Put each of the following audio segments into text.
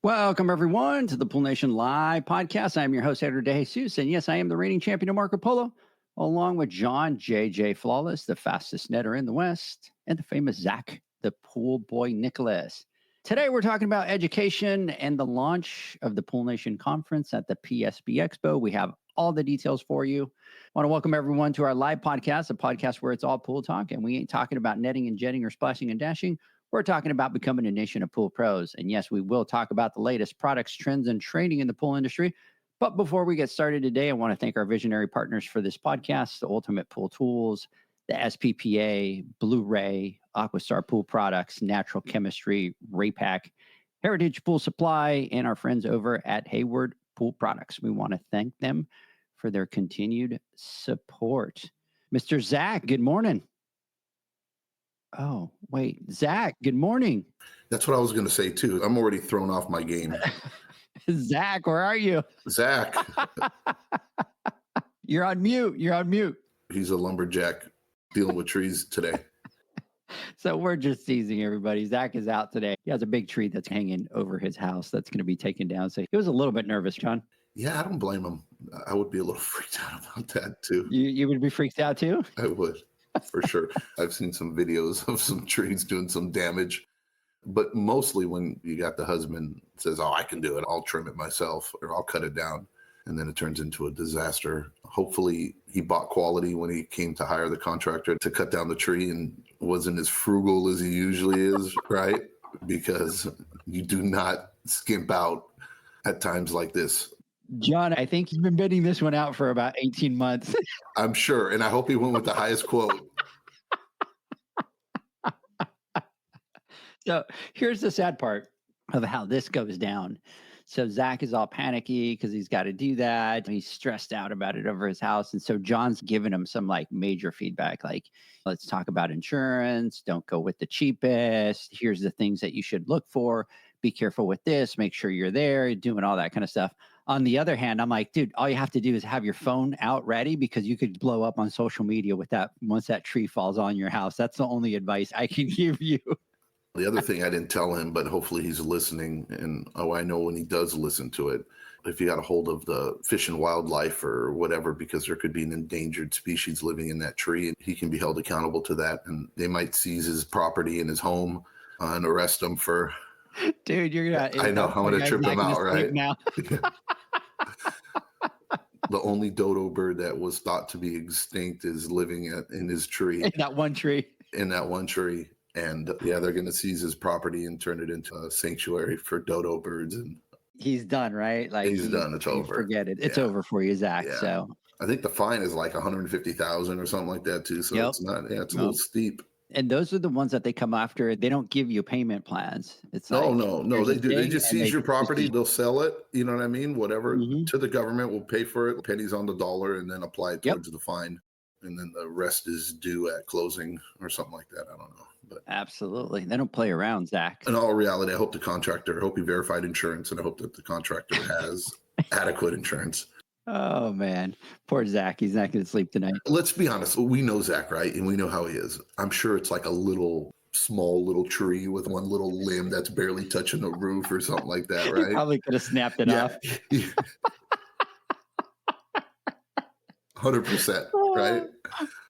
Welcome, everyone, to the Pool Nation Live podcast. I'm your host, Edgar De Jesus, and yes, I am the reigning champion of Marco Polo, along with John J.J. Flawless, the fastest netter in the West, and the famous Zach, the pool boy Nicholas. Today, we're talking about education and the launch of the Pool Nation Conference at the PSP Expo. We have all the details for you. I want to welcome everyone to our live podcast, a podcast where it's all pool talk, and we ain't talking about netting and jetting or splashing and dashing. We're talking about becoming a nation of pool pros. And yes, we will talk about the latest products, trends, and training in the pool industry. But before we get started today, I want to thank our visionary partners for this podcast, the Ultimate Pool Tools, the SPPA, Blu Ray, Aquastar Pool Products, Natural Chemistry, Raypak, Heritage Pool Supply, and our friends over at Hayward Pool Products. We want to thank them for their continued support. Mr. Zach, good morning. Oh, wait. Zach, good morning. That's what I was going to say, too. I'm already thrown off my game. Zach, where are you? Zach. You're on mute. You're on mute. He's a lumberjack dealing with trees today. So we're just teasing everybody. Zach is out today. He has a big tree that's hanging over his house that's going to be taken down. So he was a little bit nervous, John. Yeah, I don't blame him. I would be a little freaked out about that, too. You would be freaked out, too? I would. For sure. I've seen some videos of some trees doing some damage, but mostly when you got the husband says, oh, I can do it. I'll trim it myself or I'll cut it down. And then it turns into a disaster. Hopefully he bought quality when he came to hire the contractor to cut down the tree and wasn't as frugal as he usually is, right? Because you do not skimp out at times like this. John, I think you've been bidding this one out for about 18 months. I'm sure. And I hope he went with the highest quote. So here's the sad part of how this goes down. So Zach is all panicky because he's got to do that. He's stressed out about it over his house. And so John's giving him some like major feedback, like, let's talk about insurance. Don't go with the cheapest. Here's the things that you should look for. Be careful with this. Make sure you're there, doing all that kind of stuff. On the other hand, I'm like, dude, all you have to do is have your phone out ready because you could blow up on social media with that once that tree falls on your house. That's the only advice I can give you. The other thing I didn't tell him, but hopefully he's listening, and I know when he does listen to it, if you got a hold of the Fish and Wildlife or whatever, because there could be an endangered species living in that tree, and he can be held accountable to that, and they might seize his property and his home and arrest him for... Dude, you're gonna... I know, I'm going to trip him out, right? Now. The only dodo bird that was thought to be extinct is living in his tree. In that one tree. In that one tree. And yeah, they're going to seize his property and turn it into a sanctuary for dodo birds. And he's done, right? Like he's done. It's over. Forget it. It's over for you, Zach. Yeah. So I think the fine is like 150,000 or something like that too. So it's not. Yeah, it's a little steep. And those are the ones that they come after. They don't give you payment plans. It's no. They do. They just seize your property. They'll sell it. You know what I mean? Whatever to the government will pay for it. Pennies on the dollar, and then apply it towards the fine. And then the rest is due at closing or something like that. I don't know. But absolutely. They don't play around, Zach. In all reality, I hope he verified insurance, and I hope that the contractor has adequate insurance. Oh, man. Poor Zach. He's not going to sleep tonight. Let's be honest. We know Zach, right? And we know how he is. I'm sure it's like a small little tree with one little limb that's barely touching the roof or something like that, right? Probably could have snapped it off. 100%, right?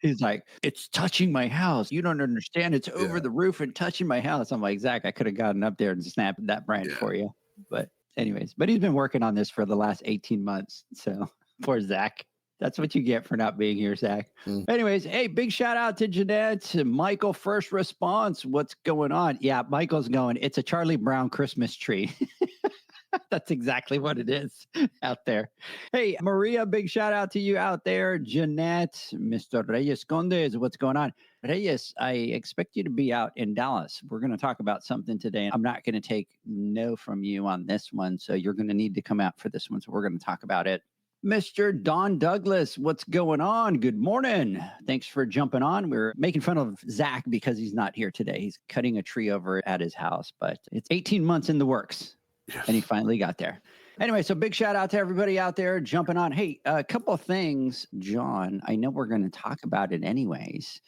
He's like, it's touching my house. You don't understand. It's over the roof and touching my house. I'm like, Zach, I could have gotten up there and snapped that branch for you. But anyways, he's been working on this for the last 18 months. So poor Zach. That's what you get for not being here, Zach. Anyways, hey, big shout out to Jeanette, Michael, first response. What's going on? Yeah, Michael's going, it's a Charlie Brown Christmas tree. That's exactly what it is out there. Hey, Maria, big shout out to you out there. Jeanette, Mr. Reyes Condes, what's going on? Reyes, I expect you to be out in Dallas. We're going to talk about something today. I'm not going to take no from you on this one, so you're going to need to come out for this one. So we're going to talk about it. Mr. Don Douglas, what's going on? Good morning. Thanks for jumping on. We're making fun of Zach because he's not here today. He's cutting a tree over at his house, but it's 18 months in the works. Yes. And he finally got there. Anyway, so big shout out to everybody out there jumping on. Hey, a couple of things, John. I know we're going to talk about it anyways,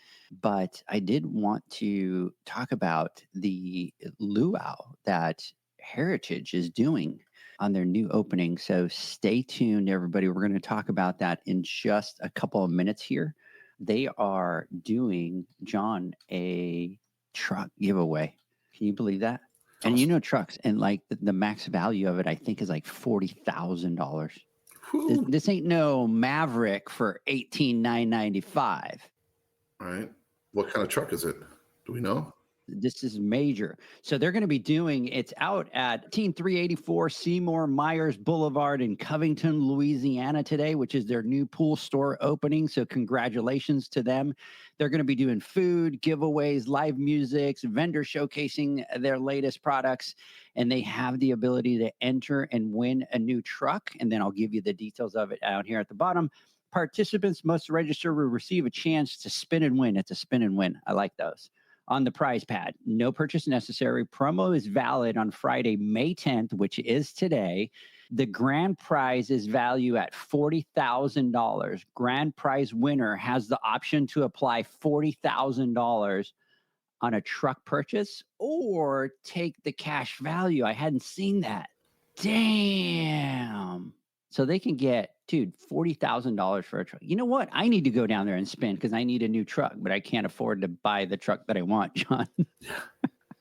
but I did want to talk about the luau that Heritage is doing on their new opening. So stay tuned, everybody. We're going to talk about that in just a couple of minutes here. They are doing, John, a truck giveaway. Can you believe that? Awesome. And you know trucks, and like the max value of it, I think, is like $40,000. This ain't no Maverick for $18,995. All right. What kind of truck is it? Do we know? This is major. So they're going to be doing, it's out at 18384 Seymour Myers Boulevard in Covington, Louisiana today, which is their new pool store opening. So congratulations to them. They're going to be doing food, giveaways, live music, vendor showcasing their latest products. And they have the ability to enter and win a new truck. And then I'll give you the details of it out here at the bottom. Participants must register will receive a chance to spin and win. It's a spin and win. I like those. On the prize pad. No purchase necessary. Promo is valid on Friday, May 10th, which is today. The grand prize is valued at $40,000. Grand prize winner has the option to apply $40,000 on a truck purchase or take the cash value. I hadn't seen that. Damn. So they can get, dude, $40,000 for a truck. You know what? I need to go down there and spin because I need a new truck, but I can't afford to buy the truck that I want, John. Yeah.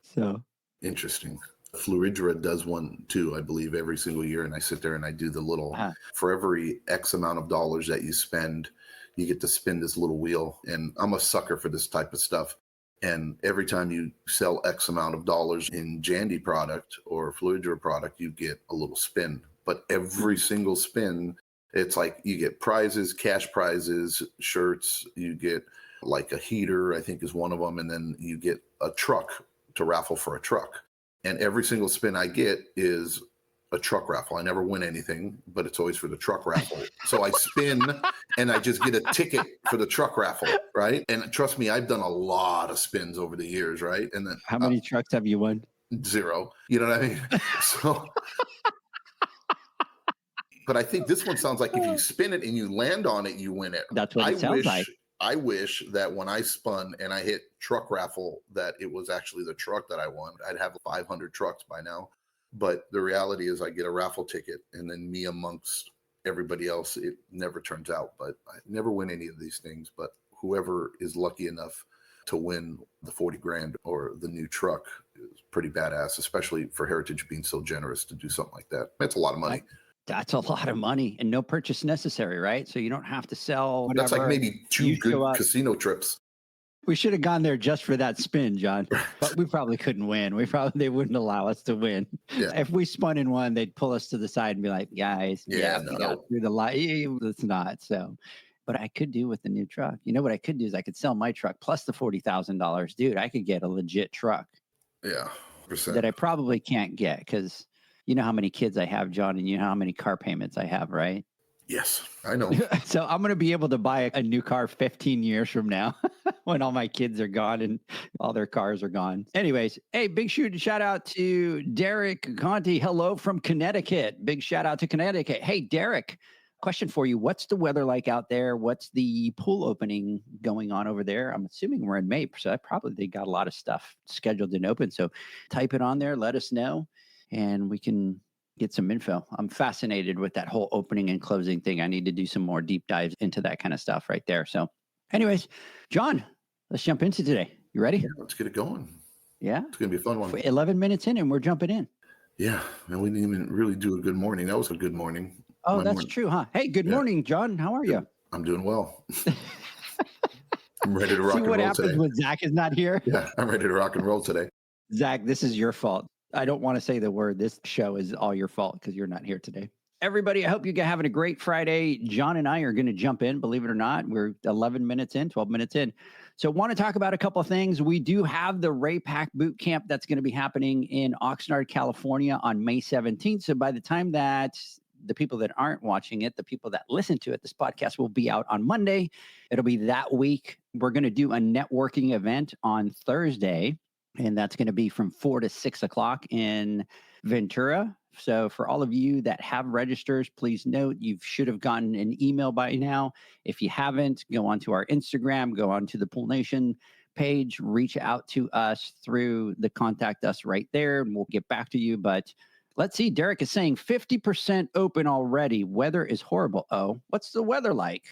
So interesting. Fluidra does one too, I believe, every single year. And I sit there and I do the little, for every X amount of dollars that you spend, you get to spin this little wheel. And I'm a sucker for this type of stuff. And every time you sell X amount of dollars in Jandy product or Fluidra product, you get a little spin. But every single spin, it's like you get prizes, cash prizes, shirts, you get like a heater, I think is one of them. And then you get a truck to raffle for a truck. And every single spin I get is a truck raffle. I never win anything, but it's always for the truck raffle. So I spin and I just get a ticket for the truck raffle, right? And trust me, I've done a lot of spins over the years, right? And then how many trucks have you won? 0. You know what I mean? So... But I think this one sounds like if you spin it and you land on it, you win it. That's what it sounds like. I wish that when I spun and I hit truck raffle, that it was actually the truck that I won. I'd have 500 trucks by now. But the reality is I get a raffle ticket and then me amongst everybody else, it never turns out. But I never win any of these things. But whoever is lucky enough to win the 40 grand or the new truck is pretty badass, especially for Heritage being so generous to do something like that. That's a lot of money. That's a lot of money and no purchase necessary, right? So you don't have to sell whatever. That's like maybe 2 good casino trips. We should have gone there just for that spin, John. But we probably couldn't win. They wouldn't allow us to win. Yeah. If we spun in one, they'd pull us to the side and be like, guys, we got through the light. It's not. So, but I could do with the new truck. You know what I could do is I could sell my truck plus the $40,000. Dude, I could get a legit truck. Yeah. That I probably can't get because you know how many kids I have, John, and you know how many car payments I have, right? Yes, I know. So I'm going to be able to buy a new car 15 years from now when all my kids are gone and all their cars are gone. Anyways, hey, big shout out to Derek Conti. Hello from Connecticut. Big shout out to Connecticut. Hey, Derek, question for you. What's the weather like out there? What's the pool opening going on over there? I'm assuming we're in May, so they got a lot of stuff scheduled and open. So type it on there. Let us know. And we can get some info. I'm fascinated with that whole opening and closing thing. I need to do some more deep dives into that kind of stuff right there. So anyways, John, let's jump into today. You ready? Yeah, let's get it going. Yeah. It's going to be a fun one. 11 minutes in and we're jumping in. Yeah. And we didn't even really do a good morning. That was a good morning. Oh, that's true, huh? Hey, good morning, John. How are you? I'm doing well. I'm ready to rock and roll today. See what happens when Zach is not here? Yeah, I'm ready to rock and roll today. Zach, this is your fault. I don't want to say the word. This show is all your fault because you're not here today. Everybody, I hope you're having a great Friday. John and I are going to jump in, believe it or not. We're 11 minutes in, 12 minutes in. So want to talk about a couple of things. We do have the Raypak boot camp that's going to be happening in Oxnard, California on May 17th. So by the time that the people that aren't watching it, the people that listen to it, this podcast will be out on Monday. It'll be that week. We're going to do a networking event on Thursday. And that's going to be from 4 to 6 o'clock in Ventura. So for all of you that have registers, please note you should have gotten an email by now. If you haven't, go onto our Instagram, go onto the Pool Nation page, reach out to us through the contact us right there, and we'll get back to you. But let's see, Derek is saying 50% open already. Weather is horrible. Oh, what's the weather like?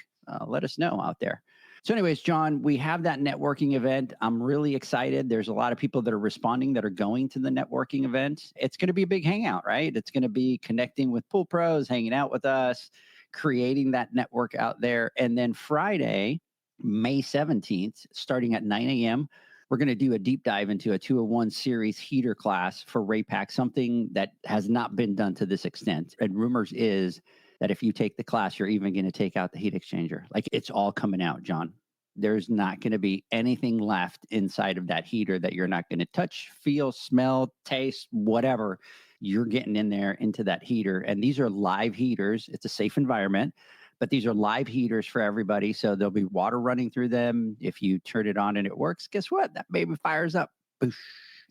Let us know out there. So anyways, John, we have that networking event. I'm really excited. There's a lot of people that are responding that are going to the networking event. It's going to be a big hangout, right? It's going to be connecting with pool pros, hanging out with us, creating that network out there. And then Friday, May 17th, starting at 9 a.m., we're going to do a deep dive into a 201 series heater class for Raypak, something that has not been done to this extent. And rumors is that if you take the class, you're even going to take out the heat exchanger. Like, it's all coming out, John. There's not going to be anything left inside of that heater that you're not going to touch, feel, smell, taste, whatever. You're getting in there into that heater. And these are live heaters. It's a safe environment, but these are live heaters for everybody. So there'll be water running through them. If you turn it on and it works, guess what? That baby fires up, boosh,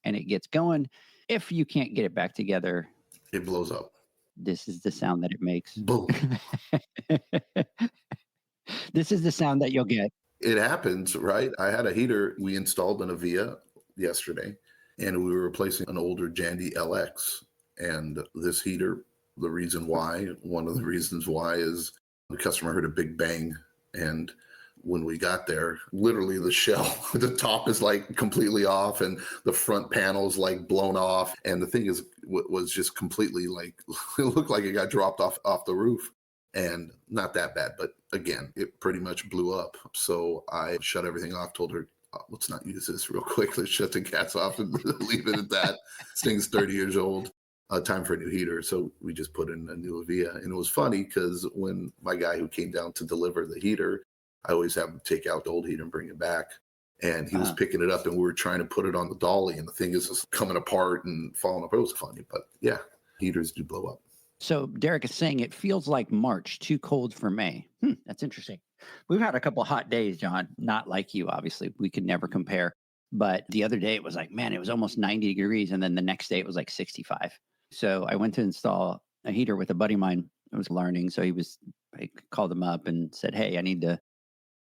and it gets going. If you can't get it back together, it blows up. This is the sound that it makes. Boom. This is the sound that you'll get. It happens, right? I had a heater we installed in a Via yesterday, and we were replacing an older Jandy LX. And this heater, one of the reasons why is the customer heard a big bang. And when we got there, literally the shell, the top is like completely off and the front panel is like blown off. And the thing is, was just completely like, it looked like it got dropped off the roof. And not that bad, but again, it pretty much blew up. So I shut everything off, told her, let's not use this real quick. Let's shut the gas off and leave it at that. This thing's 30 years old. Time for a new heater. So we just put in a new Avia. And it was funny because when my guy who came down to deliver the heater, I always have him take out the old heater and bring it back. And he was picking it up and we were trying to put it on the dolly and the thing is just coming apart and falling apart. It was funny, but yeah, heaters do blow up. So Derek is saying it feels like March, too cold for May. That's interesting. We've had a couple of hot days, John, not like you, obviously. We could never compare. But the other day it was like, man, it was almost 90 degrees. And then the next day it was like 65. So I went to install a heater with a buddy of mine. I was learning. So I called him up and said, hey, I need to.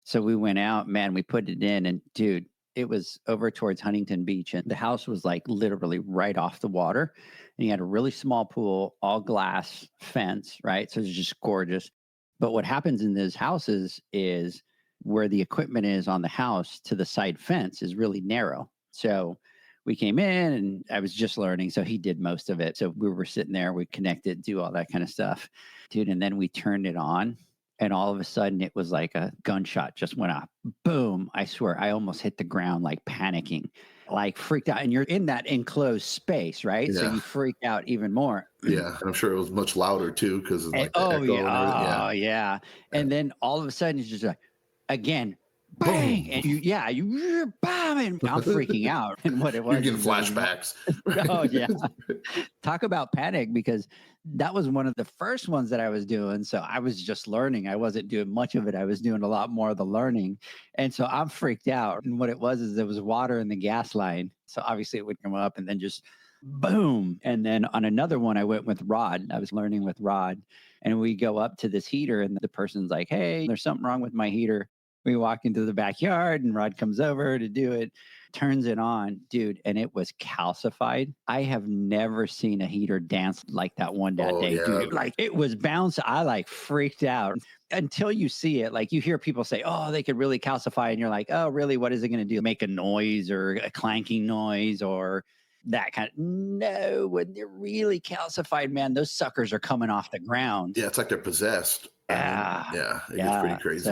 So we went out, man, we put it in and dude, it was over towards Huntington Beach and the house was like literally right off the water. And he had a really small pool, all glass fence, right? So it's just gorgeous. But what happens in those houses is where the equipment is on the house to the side fence is really narrow. So we came in and I was just learning. So he did most of it. So we were sitting there, we connected, do all that kind of stuff, dude. And then we turned it on. And all of a sudden, it was like a gunshot just went off. Boom. I swear, I almost hit the ground like panicking, like freaked out. And you're in that enclosed space, right? Yeah. So you freak out even more. Yeah. I'm sure it was much louder too because of like the echo yeah. and everything. Oh, yeah. And then all of a sudden, it's just like, again, bang. And you bam. And I'm freaking out. And what it was. You're getting flashbacks. Oh, yeah. Talk about panic because that was one of the first ones that I was doing. So I was just learning. I wasn't doing much of it. I was doing a lot more of the learning. And so I'm freaked out. And what it was is there was water in the gas line. So obviously it would come up and then just boom. And then on another one, I went with Rod. I was learning with Rod. And we go up to this heater and the person's like, hey, there's something wrong with my heater. We walk into the backyard and Rod comes over to do it, turns it on, dude, and it was calcified. I have never seen a heater dance like that one that day, yeah. Dude. Like it was bouncing. I like freaked out until you see it. Like you hear people say, oh, they could really calcify. And you're like, oh, really? What is it going to do? Make a noise or a clanking noise or that kind of, no, when they're really calcified, man, those suckers are coming off the ground. Yeah, it's like they're possessed. Yeah, it gets pretty crazy.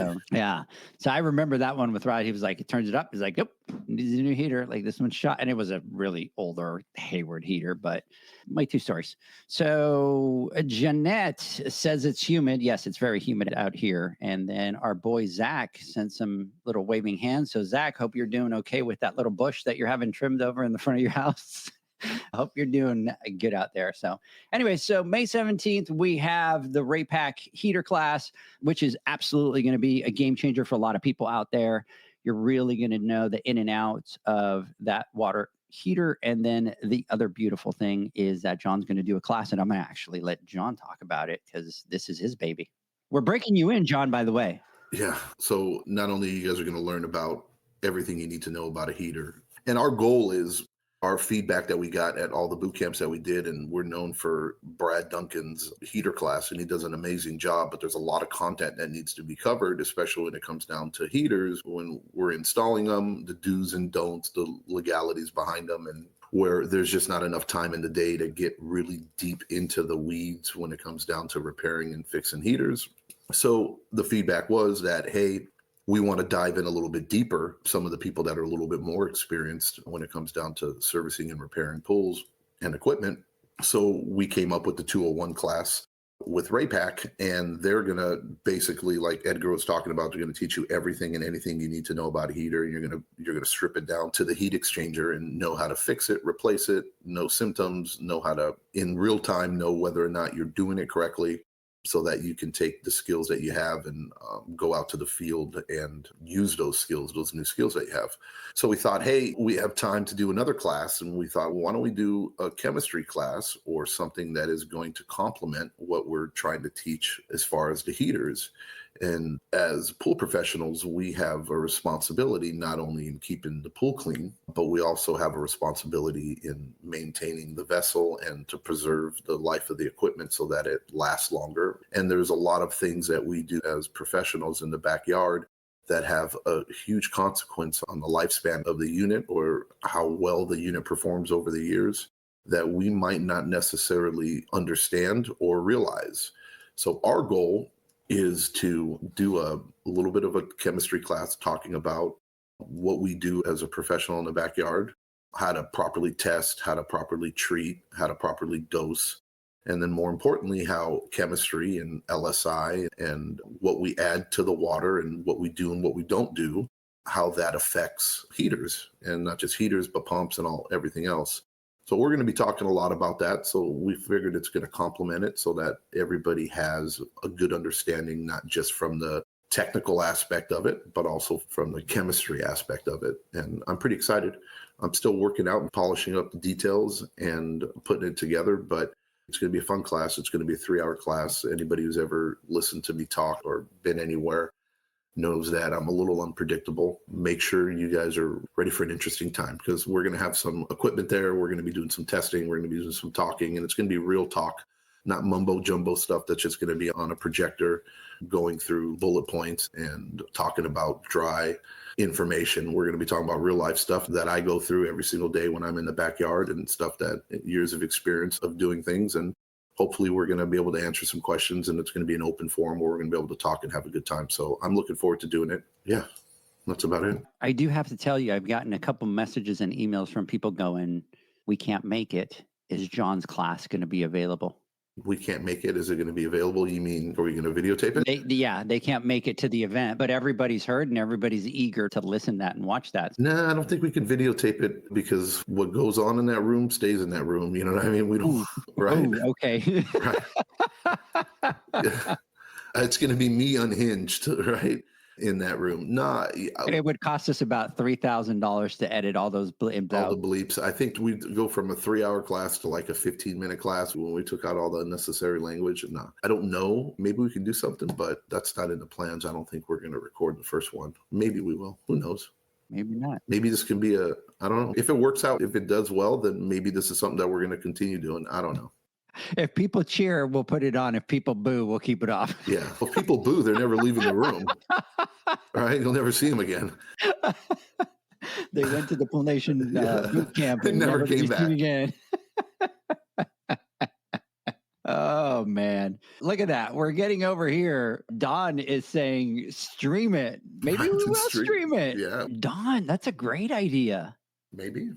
So I remember that one with Rod. He was like, it turns it up. He's like, yep, needs a new heater. Like this one's shot. And it was a really older Hayward heater, but my two stories. So Jeanette says it's humid. Yes, it's very humid out here. And then our boy Zach sent some little waving hands. So Zach, hope you're doing okay with that little bush that you're having trimmed over in the front of your house. I hope you're doing good out there. So anyway, so May 17th, we have the Raypak heater class, which is absolutely going to be a game changer for a lot of people out there. You're really going to know the in and outs of that water heater. And then the other beautiful thing is that John's going to do a class, and I'm going to actually let John talk about it because this is his baby. We're breaking you in, John, by the way. Yeah. So not only you guys are going to learn about everything you need to know about a heater. And our goal is our feedback that we got at all the boot camps that we did, and we're known for Brad Duncan's heater class, and he does an amazing job, but there's a lot of content that needs to be covered, especially when it comes down to heaters, when we're installing them, the do's and don'ts, the legalities behind them, and where there's just not enough time in the day to get really deep into the weeds when it comes down to repairing and fixing heaters. So the feedback was that, hey, we want to dive in a little bit deeper, some of the people that are a little bit more experienced when it comes down to servicing and repairing pools and equipment. So we came up with the 201 class with Raypak, and they're going to basically, like Edgar was talking about, they're going to teach you everything and anything you need to know about a heater. And you're going to strip it down to the heat exchanger and know how to fix it, replace it, know symptoms, know how to, in real time, know whether or not you're doing it correctly, so that you can take the skills that you have and go out to the field and use those skills, those new skills that you have. So we thought, hey, we have time to do another class. And we thought, well, why don't we do a chemistry class or something that is going to complement what we're trying to teach as far as the heaters. And as pool professionals, we have a responsibility not only in keeping the pool clean, but we also have a responsibility in maintaining the vessel and to preserve the life of the equipment so that it lasts longer. And there's a lot of things that we do as professionals in the backyard that have a huge consequence on the lifespan of the unit or how well the unit performs over the years that we might not necessarily understand or realize. So our goal is to do a little bit of a chemistry class talking about what we do as a professional in the backyard, how to properly test, how to properly treat, how to properly dose, and then more importantly, how chemistry and LSI and what we add to the water and what we do and what we don't do, how that affects heaters, and not just heaters, but pumps and everything else. So we're going to be talking a lot about that. So we figured it's going to complement it so that everybody has a good understanding, not just from the technical aspect of it, but also from the chemistry aspect of it. And I'm pretty excited. I'm still working out and polishing up the details and putting it together, but it's going to be a fun class. It's going to be a 3-hour class. Anybody who's ever listened to me talk or been anywhere knows that I'm a little unpredictable. Make sure you guys are ready for an interesting time because we're going to have some equipment there. We're going to be doing some testing. We're going to be doing some talking, and it's going to be real talk, not mumbo jumbo stuff that's just going to be on a projector going through bullet points and talking about dry information. We're going to be talking about real life stuff that I go through every single day when I'm in the backyard and stuff that years of experience of doing things. And hopefully we're going to be able to answer some questions, and it's going to be an open forum where we're going to be able to talk and have a good time. So I'm looking forward to doing it. Yeah, that's about it. I do have to tell you, I've gotten a couple messages and emails from people going, we can't make it. Is John's class going to be available? We can't make it. Is it going to be available? You mean, are we going to videotape it? They can't make it to the event, but everybody's heard and everybody's eager to listen to that and watch that. No, I don't think we can videotape it because what goes on in that room stays in that room. You know what I mean? We don't, right? Ooh, okay. Right. Yeah. It's going to be me unhinged, right? In that room. Nah. It would cost us about $3,000 to edit all those bleeps out. All the bleeps. I think we'd go from a 3-hour class to like a 15-minute class when we took out all the unnecessary language. No, I don't know. Maybe we can do something, but that's not in the plans. I don't think we're going to record the first one. Maybe we will. Who knows? Maybe not. Maybe this can be I don't know. If it works out, if it does well, then maybe this is something that we're going to continue doing. I don't know. If people cheer, we'll put it on. If people boo, we'll keep it off. Yeah. If people boo, they're never leaving the room. All right. You'll never see them again. They went to the Pool Nation boot camp and never came back again. Oh, man. Look at that. We're getting over here. Don is saying, stream it. Maybe we will stream it. Yeah. Don, that's a great idea. Maybe.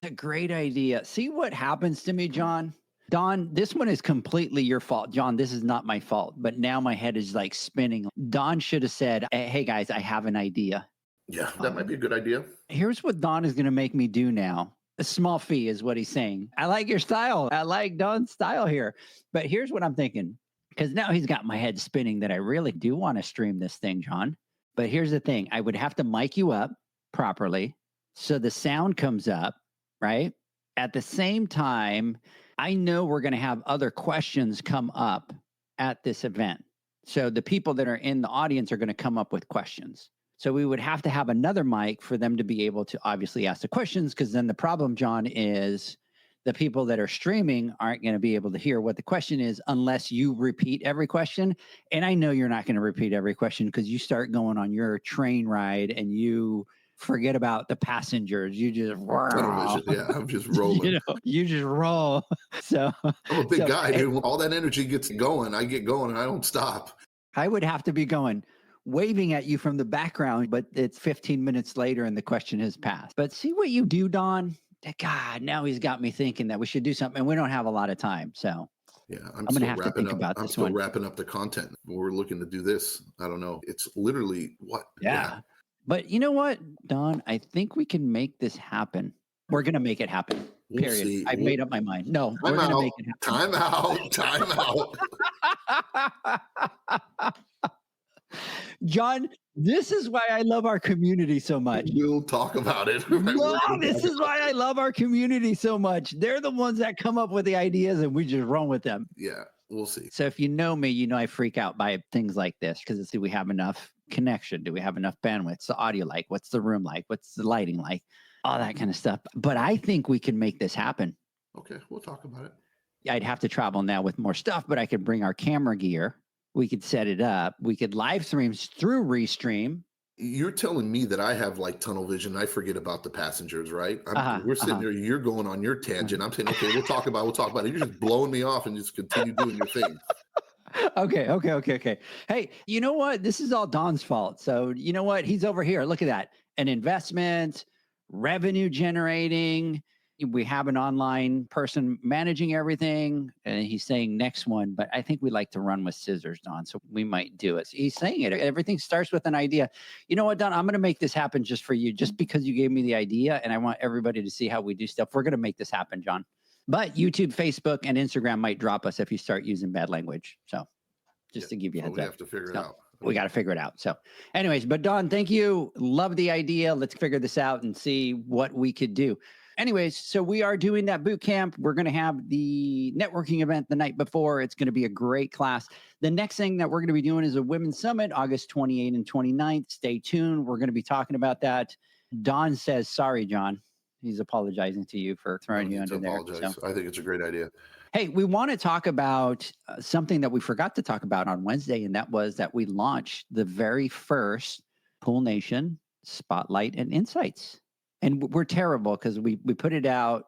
That's a great idea. See what happens to me, John? Don, this one is completely your fault. John, this is not my fault, but now my head is like spinning. Don should have said, hey guys, I have an idea. Yeah, that might be a good idea. Here's what Don is going to make me do now. A small fee is what he's saying. I like your style. I like Don's style here. But here's what I'm thinking, because now he's got my head spinning that I really do want to stream this thing, John. But here's the thing. I would have to mic you up properly so the sound comes up, right? At the same time, I know we're going to have other questions come up at this event. So the people that are in the audience are going to come up with questions. So we would have to have another mic for them to be able to obviously ask the questions, because then the problem, John, is the people that are streaming aren't going to be able to hear what the question is unless you repeat every question. And I know you're not going to repeat every question because you start going on your train ride and you forget about the passengers. You just Tunnel vision. Yeah, I'm just rolling. You just roll. So I'm a big guy, dude. When all that energy gets going, I get going and I don't stop. I would have to be going, waving at you from the background, but it's 15 minutes later and the question has passed. But see what you do, Don? God, now he's got me thinking that we should do something, and we don't have a lot of time. So yeah, I'm going to have to think about this one. I'm still wrapping up the content. We're looking to do this. I don't know. It's literally what? Yeah. But you know what, Don? I think we can make this happen. We're going to make it happen. Period. See. I've made up my mind. No, we're going to make it happen. Time out. John, this is why I love our community so much. We'll talk about it. No, this is why I love our community so much. They're the ones that come up with the ideas and we just run with them. Yeah, we'll see. So if you know me, you know I freak out by things like this because do we have enough connection? Do we have enough bandwidth? What's the audio like? What's the room like? What's the lighting like? All that kind of stuff. But I think we can make this happen. Okay, we'll talk about it. I'd have to travel now with more stuff, but I could bring our camera gear. We could set it up. We could live stream through Restream. You're telling me that I have like tunnel vision. I forget about the passengers, right? We're sitting there. You're going on your tangent. I'm saying, okay, we'll talk about it. You're just blowing me off and just continue doing your thing. Okay. Hey, you know what? This is all Don's fault. So you know what? He's over here. Look at that. An investment, revenue generating. We have an online person managing everything, and he's saying next one, but I think we like to run with scissors, Don, so we might do it. He's saying it. Everything starts with an idea. You know what, Don? I'm going to make this happen just for you, just because you gave me the idea, and I want everybody to see how we do stuff. We're going to make this happen, John. But YouTube, Facebook, and Instagram might drop us if you start using bad language. So just to give you a heads up. We have to figure it out. We got to figure it out. So anyways, but Don, thank you. Love the idea. Let's figure this out and see what we could do. Anyways, so we are doing that boot camp. We're going to have the networking event the night before. It's going to be a great class. The next thing that we're going to be doing is a women's summit, August 28th and 29th. Stay tuned. We're going to be talking about that. Don says, sorry, John. He's apologizing to you for throwing you under there. So. I think it's a great idea. Hey, we want to talk about something that we forgot to talk about on Wednesday, and that was that we launched the very first Pool Nation Spotlight and Insights. And we're terrible because we put it out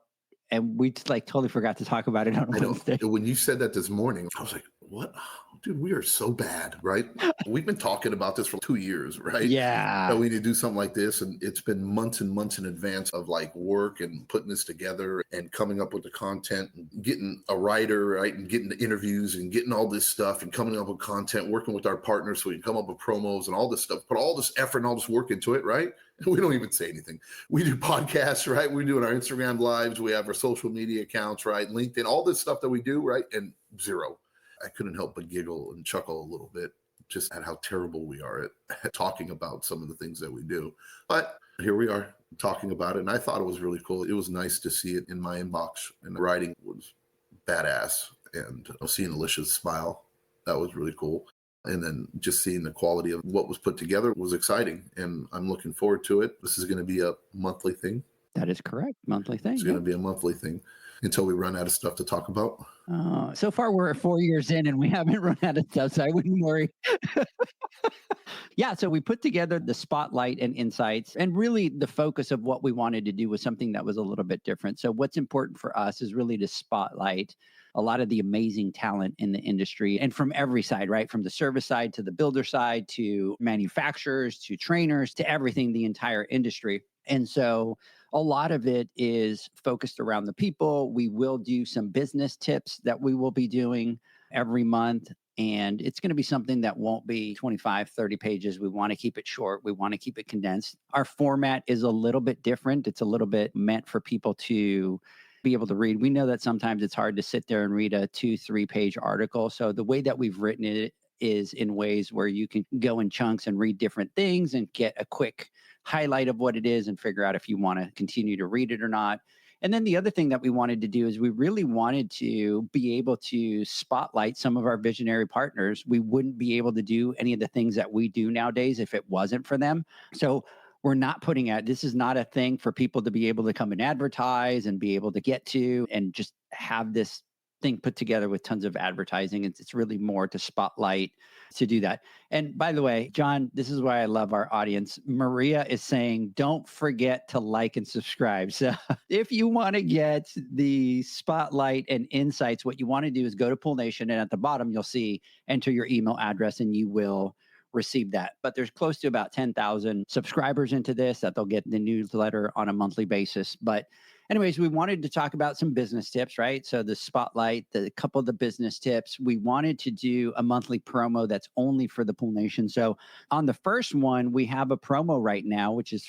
and we just like totally forgot to talk about it on Wednesday. When you said that this morning, I was like, what? Dude, we are so bad, right? We've been talking about this for 2 years, right? Yeah. So we need to do something like this. And it's been months and months in advance of like work and putting this together and coming up with the content and getting a writer, right? And getting the interviews and getting all this stuff and coming up with content, working with our partners so we can come up with promos and all this stuff, put all this effort and all this work into it, right? And we don't even say anything. We do podcasts, right? We do it on our Instagram lives. We have our social media accounts, right? LinkedIn, all this stuff that we do, right? And zero. I couldn't help but giggle and chuckle a little bit just at how terrible we are at talking about some of the things that we do. But here we are talking about it. And I thought it was really cool. It was nice to see it in my inbox, and the writing was badass. And seeing Alicia's smile, that was really cool. And then just seeing the quality of what was put together was exciting. And I'm looking forward to it. This is going to be a monthly thing. That is correct. Monthly thing. It's going to be a monthly thing until we run out of stuff to talk about. So far, we're 4 years in and we haven't run out of stuff, so I wouldn't worry. Yeah, so we put together the spotlight and insights, and really the focus of what we wanted to do was something that was a little bit different. So what's important for us is really to spotlight a lot of the amazing talent in the industry, and from every side, right? From the service side to the builder side to manufacturers to trainers to everything, the entire industry. And so a lot of it is focused around the people. We will do some business tips that we will be doing every month. And it's going to be something that won't be 25, 30 pages. We want to keep it short. We want to keep it condensed. Our format is a little bit different. It's a little bit meant for people to be able to read. We know that sometimes it's hard to sit there and read a 2-3 page article. So the way that we've written it is in ways where you can go in chunks and read different things and get a quick highlight of what it is and figure out if you want to continue to read it or not. And then the other thing that we wanted to do is we really wanted to be able to spotlight some of our visionary partners. We wouldn't be able to do any of the things that we do nowadays if it wasn't for them. So we're not putting out, this is not a thing for people to be able to come and advertise and be able to get to and just have this thing put together with tons of advertising. It's really more to spotlight, to do that. And by the way, John, this is why I love our audience. Maria is saying, don't forget to like and subscribe. So if you want to get the spotlight and insights, what you want to do is go to Pool Nation, and at the bottom, you'll see enter your email address and you will receive that. But there's close to about 10,000 subscribers into this that they'll get the newsletter on a monthly basis. But anyways, we wanted to talk about some business tips, right? So the spotlight, the couple of the business tips. We wanted to do a monthly promo that's only for the Pool Nation. So on the first one, we have a promo right now, which is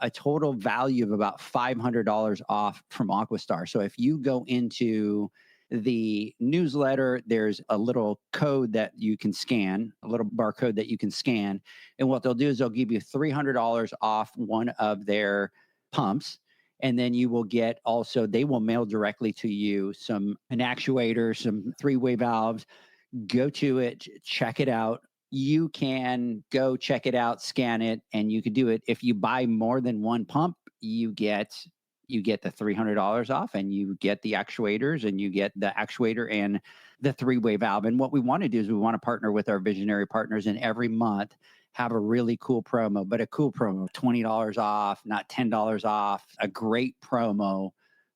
a total value of about $500 off from Aquastar. So if you go into the newsletter, there's a little code that you can scan, a little barcode that you can scan. And what they'll do is they'll give you $300 off one of their pumps. And then you will get also, they will mail directly to you an actuator, some three-way valves. Go to it, check it out. You can go check it out, scan it, and you could do it. If you buy more than one pump, you get the $300 off, and you get the actuators, and you get the actuator and the three-way valve. And what we want to do is we want to partner with our visionary partners, and every month have a really cool promo, but a cool promo, $20 off, not $10 off, a great promo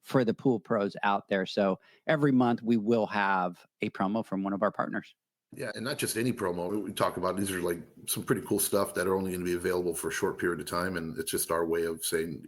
for the pool pros out there. So every month we will have a promo from one of our partners. Yeah, and not just any promo. We talk about these are like some pretty cool stuff that are only going to be available for a short period of time, and it's just our way of saying,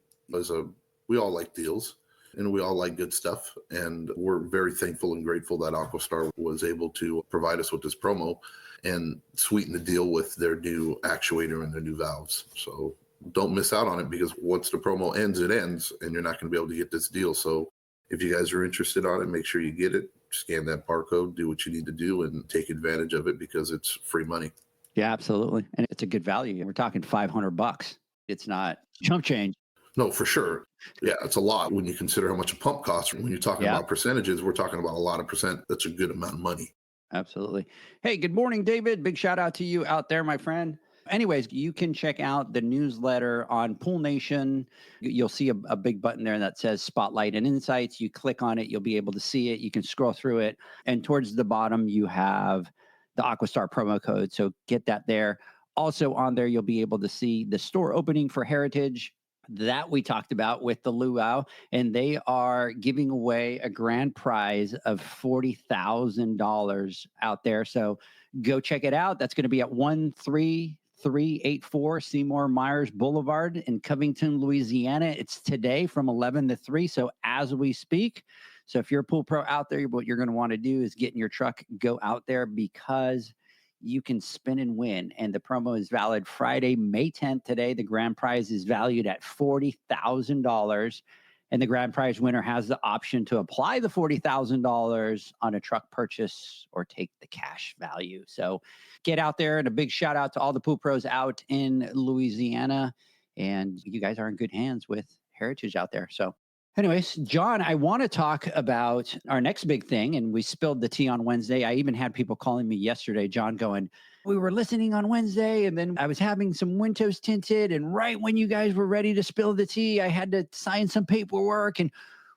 we all like deals and we all like good stuff, and we're very thankful and grateful that Aquastar was able to provide us with this promo and sweeten the deal with their new actuator and their new valves. So don't miss out on it, because once the promo ends, it ends, and you're not going to be able to get this deal. So if you guys are interested on it, make sure you get it, scan that barcode, do what you need to do, and take advantage of it, because it's free money. Yeah, absolutely. And it's a good value. We're talking $500. It's not chump change. No, for sure. Yeah, it's a lot when you consider how much a pump costs. When you're talking about percentages, we're talking about a lot of percent. That's a good amount of money. Absolutely. Hey, good morning, David. Big shout out to you out there, my friend. Anyways, you can check out the newsletter on Pool Nation. You'll see a big button there that says Spotlight and Insights. You click on it, you'll be able to see it. You can scroll through it. And towards the bottom, you have the Aquastar promo code. So get that there. Also on there, you'll be able to see the store opening for Heritage that we talked about with the luau, and they are giving away a grand prize of $40,000 out there. So go check it out. That's going to be at 13384 Seymour Myers Boulevard in Covington, Louisiana. It's today from 11 to 3. So as we speak. So if you're a pool pro out there, what you're going to want to do is get in your truck, go out there, because you can spin and win. And the promo is valid Friday, May 10th today. The grand prize is valued at $40,000. And the grand prize winner has the option to apply the $40,000 on a truck purchase or take the cash value. So get out there, and a big shout out to all the pool pros out in Louisiana. And you guys are in good hands with Heritage out there. So anyways, John, I want to talk about our next big thing, and we spilled the tea on Wednesday. I even had people calling me yesterday, John, going, we were listening on Wednesday, and then I was having some windows tinted, and right when you guys were ready to spill the tea, I had to sign some paperwork, and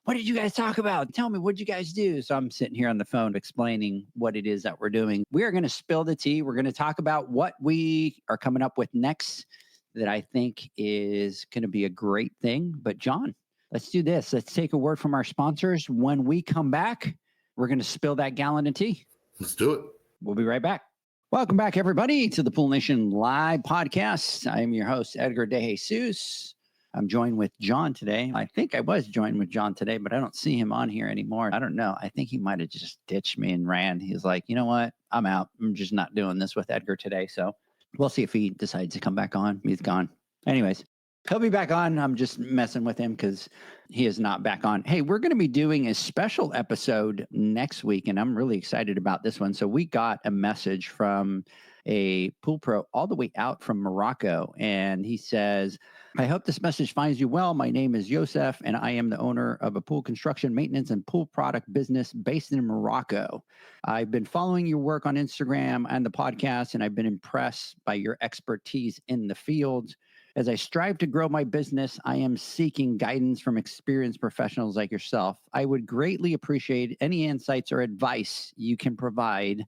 what did you guys talk about? Tell me, what did you guys do? So I'm sitting here on the phone explaining what it is that we're doing. We are going to spill the tea. We're going to talk about what we are coming up with next that I think is going to be a great thing. But John, let's do this. Let's take a word from our sponsors. When we come back, we're going to spill that gallon of tea. Let's do it. We'll be right back. Welcome back, everybody, to the Pool Nation Live podcast. I am your host, Edgar De Jesus. I'm joined with John today. I think I was joined with John today, but I don't see him on here anymore. I don't know. I think he might have just ditched me and ran. He's like, you know what? I'm out. I'm just not doing this with Edgar today. So we'll see if he decides to come back on. He's gone. Anyways. He'll be back on. I'm just messing with him because he is not back on. Hey, we're going to be doing a special episode next week, and I'm really excited about this one. So we got a message from a pool pro all the way out from Morocco, and he says, I hope this message finds you well. My name is Yosef, and I am the owner of a pool construction, maintenance, and pool product business based in Morocco. I've been following your work on Instagram and the podcast, and I've been impressed by your expertise in the field. As I strive to grow my business, I am seeking guidance from experienced professionals like yourself. I would greatly appreciate any insights or advice you can provide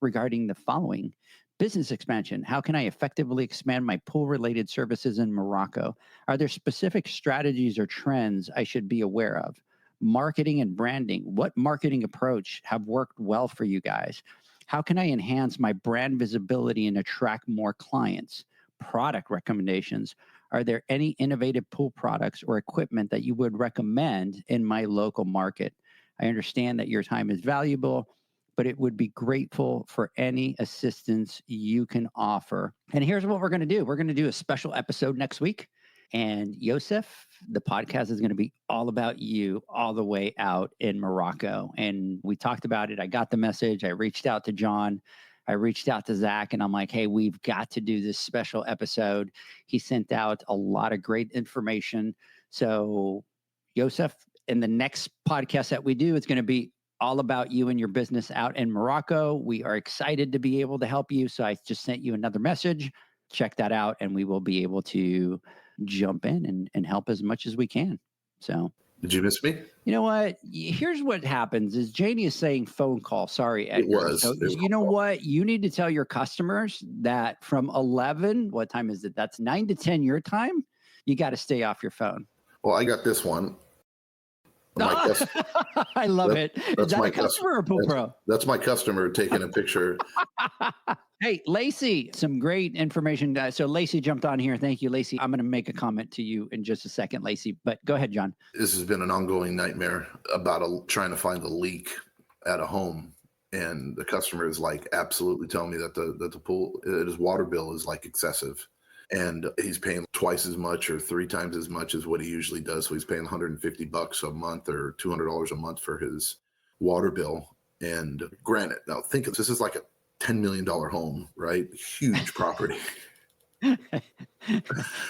regarding the following. Business expansion. How can I effectively expand my pool-related services in Morocco? Are there specific strategies or trends I should be aware of? Marketing and branding. What marketing approach have worked well for you guys? How can I enhance my brand visibility and attract more clients? Product recommendations. Are there any innovative pool products or equipment that you would recommend in my local market? I understand that your time is valuable, but it would be grateful for any assistance you can offer. And here's what we're going to do. We're going to do a special episode next week. And Yosef, the podcast is going to be all about you all the way out in Morocco. And we talked about it. I got the message. I reached out to John. I reached out to Zach and I'm like, hey, we've got to do this special episode. He sent out a lot of great information. So, Yosef, in the next podcast that we do, it's going to be all about you and your business out in Morocco. We are excited to be able to help you. So I just sent you another message. Check that out and we will be able to jump in and help as much as we can. So Did you miss me? you know what? Here's what happens is Janie is saying phone call. Sorry, Edgar. So It was you know what? You need to tell your customers that from 11, what time is it? That's 9 to 10 your time. You got to stay off your phone. Well, I got this one. I love it. Is that a customer or Pool Pro? That's my customer taking a picture. Hey, Lacey, some great information. So Lacey jumped on here. Thank you, Lacey. I'm going to make a comment to you in just a second, Lacey, but go ahead, John. This has been an ongoing nightmare about trying to find a leak at a home. And the customer is like absolutely telling me that the pool, his water bill is like excessive. And he's paying twice as much or 3 times as much as what he usually does. So he's paying $150 a month or $200 a month for his water bill. And granted, now think of this is like a $10 million home, right? Huge property. Did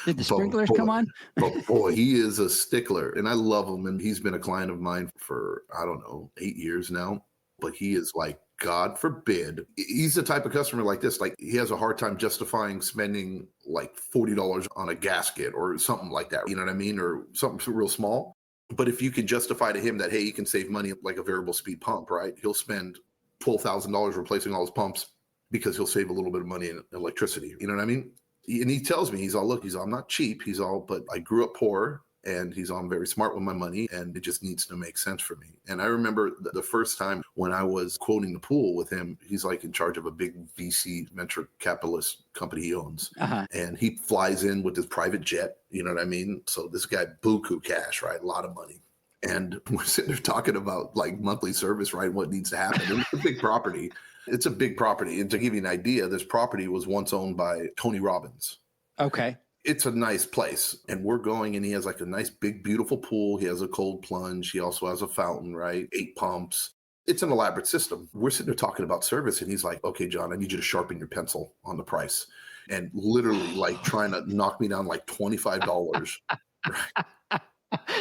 the sprinklers come on? But boy, he is a stickler and I love him. And he's been a client of mine for, I don't know, 8 years now. But he is like, God forbid, he's the type of customer like this. Like he has a hard time justifying spending like $40 on a gasket or something like that. You know what I mean? Or something real small. But if you can justify to him that, hey, you can save money like a variable speed pump, right? He'll spend $12,000 replacing all his pumps because he'll save a little bit of money in electricity. You know what I mean? And he tells me, I'm not cheap. But I grew up poor. And I'm very smart with my money and it just needs to make sense for me. And I remember the first time when I was quoting the pool with him, he's like in charge of a big VC venture capitalist company he owns. And he flies in with his private jet, you know what I mean? So this guy, buku cash, right? A lot of money. And we're sitting there talking about like monthly service, right? What needs to happen. It's a big property. It's a big property. And to give you an idea, this property was once owned by Tony Robbins. Okay. It's a nice place and we're going and he has like a nice big beautiful pool. He has a cold plunge. He also has a fountain, right? 8 pumps. It's an elaborate system. We're sitting there talking about service and he's like, okay, John, I need you to sharpen your pencil on the price. And literally like trying to knock me down like $25. Right?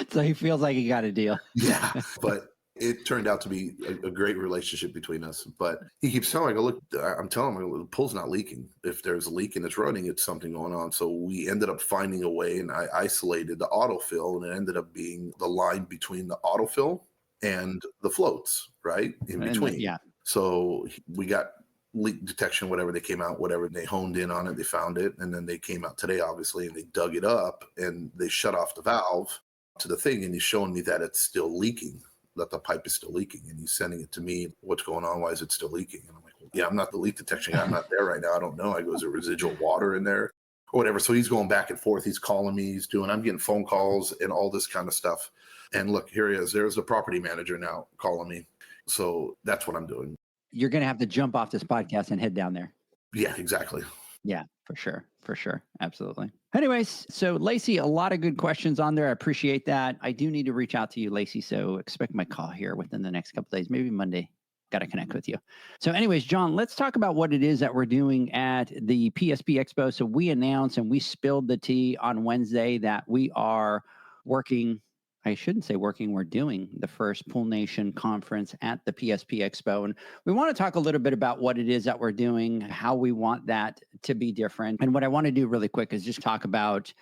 So he feels like he got a deal. Yeah, but it turned out to be a great relationship between us. But he keeps telling me, look, I'm telling him the pool's not leaking. If there's a leak and it's running, it's something going on. So we ended up finding a way and I isolated the autofill and it ended up being the line between the autofill and the floats, right? In between. Yeah. So we got leak detection, whatever they came out, whatever they honed in on it, they found it. And then they came out today, obviously, and they dug it up and they shut off the valve to the thing. And he's showing me that it's still leaking, that the pipe is still leaking, and he's sending it to me. What's going on? Why is it still leaking? And I'm like, well, yeah, I'm not the leak detection guy. I'm not there right now. I don't know. I go, is there residual water in there or whatever? So he's going back and forth. He's calling me. I'm getting phone calls and all this kind of stuff. And look, here he is. There's the property manager now calling me. So that's what I'm doing. You're going to have to jump off this podcast and head down there. Yeah, exactly. Yeah. For sure. For sure. Absolutely. Anyways, so Lacey, a lot of good questions on there. I appreciate that. I do need to reach out to you, Lacey. So expect my call here within the next couple of days, maybe Monday. Got to connect with you. So, anyways, John, let's talk about what it is that we're doing at the PSP Expo. So, we announced and we spilled the tea on Wednesday that we are working. I shouldn't say working, we're doing the first Pool Nation conference at the PSP Expo. And we want to talk a little bit about what it is that we're doing, how we want that to be different. And what I want to do really quick is just talk about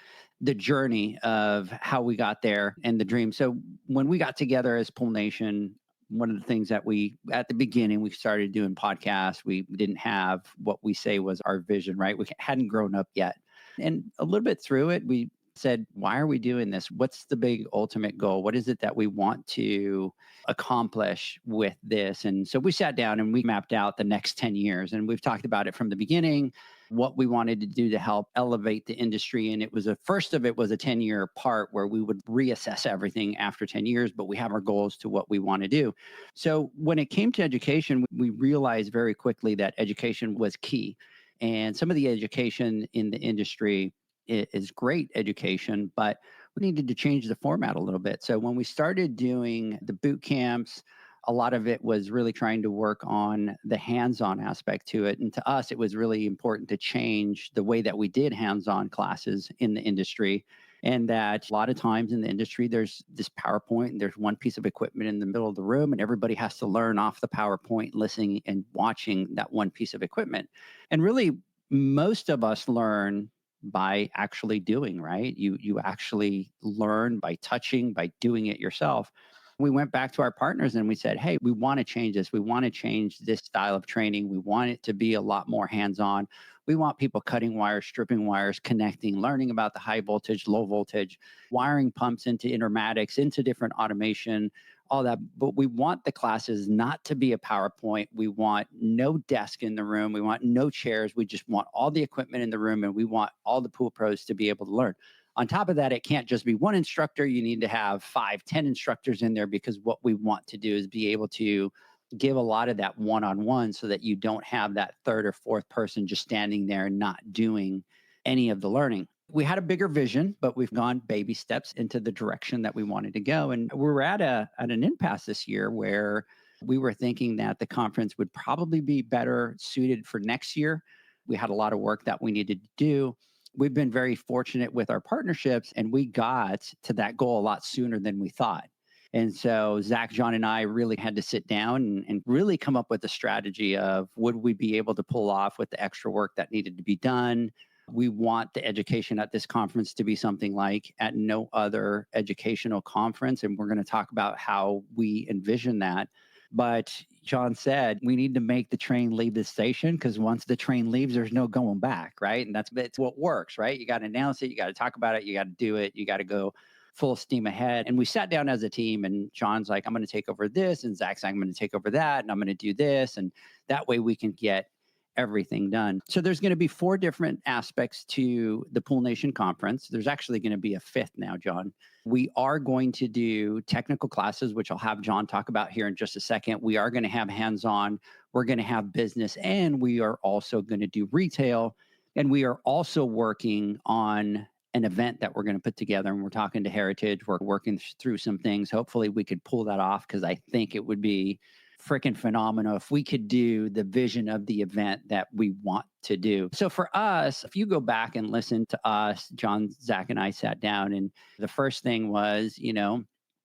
the journey of how we got there and the dream. So when we got together as Pool Nation, one of the things that at the beginning, we started doing podcasts. We didn't have what we say was our vision, right? We hadn't grown up yet. And a little bit through it, we said, why are we doing this? What's the big ultimate goal? What is it that we want to accomplish with this? And so we sat down and we mapped out the next 10 years. And we've talked about it from the beginning, what we wanted to do to help elevate the industry. And it was first of it was a 10-year part where we would reassess everything after 10 years, but we have our goals to what we want to do. So when it came to education, we realized very quickly that education was key. And some of the education in the industry is great education, but we needed to change the format a little bit. So when we started doing the boot camps, a lot of it was really trying to work on the hands-on aspect to it. And to us, it was really important to change the way that we did hands-on classes in the industry. And that a lot of times in the industry, there's this PowerPoint and there's one piece of equipment in the middle of the room and everybody has to learn off the PowerPoint, listening and watching that one piece of equipment. And really, most of us learn by actually doing, right? You actually learn by touching, by doing it yourself. We went back to our partners and we said, hey, we want to change this. We want to change this style of training. We want it to be a lot more hands-on. We want people cutting wires, stripping wires, connecting, learning about the high voltage, low voltage, wiring pumps into intermatics, into different automation, all that. But we want the classes not to be a PowerPoint. We want no desk in the room. We want no chairs. We just want all the equipment in the room, and we want all the pool pros to be able to learn. On top of that, it can't just be one instructor. You need to have 5, 10 instructors in there, because what we want to do is be able to give a lot of that one-on-one so that you don't have that third or fourth person just standing there and not doing any of the learning. We had a bigger vision, but we've gone baby steps into the direction that we wanted to go. And we were at an impasse this year where we were thinking that the conference would probably be better suited for next year. We had a lot of work that we needed to do. We've been very fortunate with our partnerships, and we got to that goal a lot sooner than we thought. And so Zach, John, and I really had to sit down and really come up with a strategy of, would we be able to pull off with the extra work that needed to be done? We want the education at this conference to be something like at no other educational conference. And we're going to talk about how we envision that. But John said, we need to make the train leave the station, because once the train leaves, there's no going back, right? And it's what works, right? You got to announce it. You got to talk about it. You got to do it. You got to go full steam ahead. And we sat down as a team, and John's like, I'm going to take over this. And Zach's like, I'm going to take over that. And I'm going to do this. And that way we can get everything done. So there's going to be 4 different aspects to the Pool Nation conference. There's actually going to be a 5th now, John. We are going to do technical classes, which I'll have John talk about here in just a second. We are going to have hands-on. We're going to have business, and we are also going to do retail. And we are also working on an event that we're going to put together, and we're talking to Heritage. We're working through some things. Hopefully we could pull that off, because I think it would be freaking phenomenal if we could do the vision of the event that we want to do. So for us, if you go back and listen to us, John, Zach, and I sat down, and the first thing was,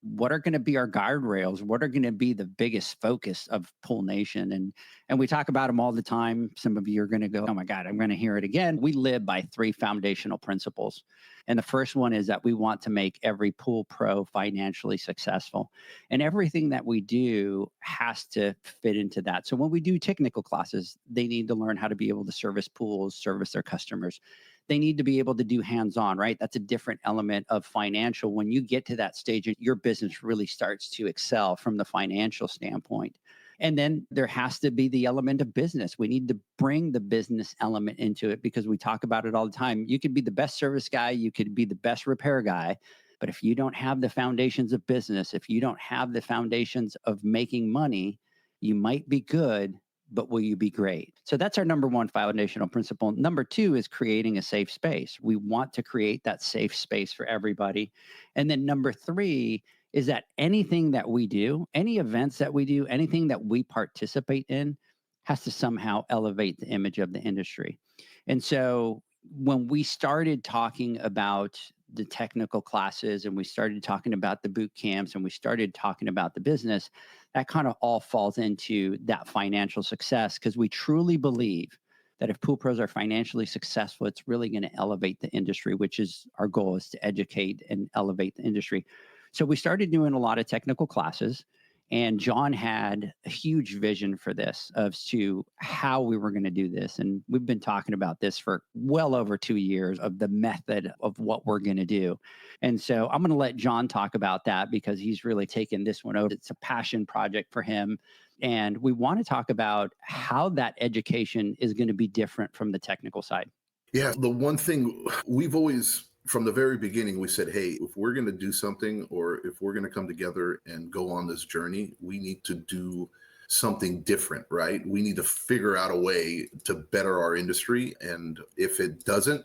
what are going to be our guardrails? What are going to be the biggest focus of Pool Nation? And we talk about them all the time. Some of you are going to go, oh my God, I'm going to hear it again. We live by 3 foundational principles. And the first one is that we want to make every pool pro financially successful. And everything that we do has to fit into that. So when we do technical classes, they need to learn how to be able to service pools, service their customers. They need to be able to do hands-on, right? That's a different element of financial. When you get to that stage, your business really starts to excel from the financial standpoint. And then there has to be the element of business. We need to bring the business element into it, because we talk about it all the time. You could be the best service guy, you could be the best repair guy, but if you don't have the foundations of business, if you don't have the foundations of making money, you might be good, but will you be great? So that's our number one foundational principle. Number two is creating a safe space. We want to create that safe space for everybody. And then number three is that anything that we do, any events that we do, anything that we participate in has to somehow elevate the image of the industry. And so when we started talking about the technical classes and we started talking about the boot camps and we started talking about the business, that kind of all falls into that financial success, because we truly believe that if pool pros are financially successful, it's really going to elevate the industry, which is our goal, is to educate and elevate the industry. So we started doing a lot of technical classes, and John had a huge vision for this as to how we were going to do this. And we've been talking about this for well over 2 years, of the method of what we're going to do. And so I'm going to let John talk about that, because he's really taken this one over. It's a passion project for him. And we want to talk about how that education is going to be different from the technical side. Yeah, the one thing we've always, from the very beginning, we said, hey, if we're going to do something, or if we're going to come together and go on this journey, we need to do something different, right? We need to figure out a way to better our industry. And if it doesn't,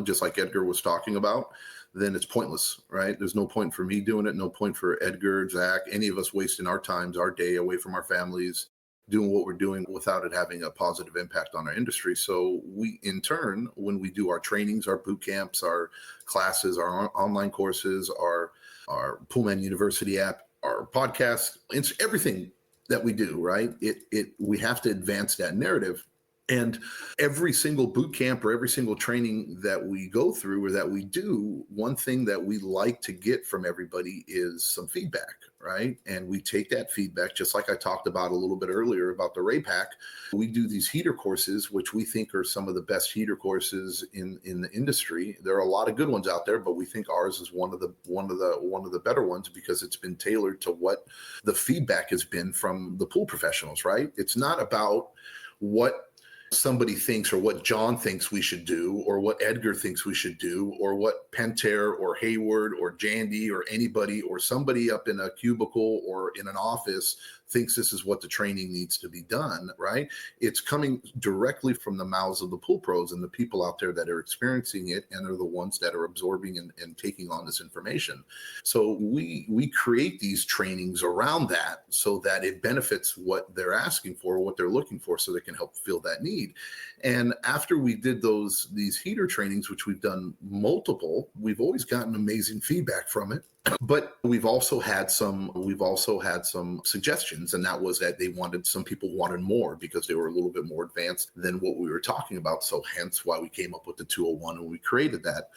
just like Edgar was talking about, then it's pointless, right? There's no point for me doing it, no point for Edgar, Zach, any of us wasting our times, our day away from our families, doing what we're doing without it having a positive impact on our industry. So we, in turn, when we do our trainings, our boot camps, our classes, our online courses, our Poolman University app, our podcast, it's everything that we do, right? We have to advance that narrative. And every single boot camp or every single training that we go through or that we do, one thing that we like to get from everybody is some feedback, right? And we take that feedback, just like I talked about a little bit earlier about the Raypak. We do these heater courses, which we think are some of the best heater courses in the industry. There are a lot of good ones out there, but we think ours is one of the better ones, because it's been tailored to what the feedback has been from the pool professionals, right? It's not about what somebody thinks or what John thinks we should do, or what Edgar thinks we should do, or what Pentair or Hayward or Jandy or anybody or somebody up in a cubicle or in an office thinks this is what the training needs to be done, right? It's coming directly from the mouths of the pool pros and the people out there that are experiencing it, and are the ones that are absorbing and taking on this information. So we create these trainings around that so that it benefits what they're asking for, what they're looking for, so they can help fill that need. And after we did these heater trainings, which we've done multiple, we've always gotten amazing feedback from it. But we've also had some suggestions, and that was that some people wanted more, because they were a little bit more advanced than what we were talking about. So hence why we came up with the 201 and we created that.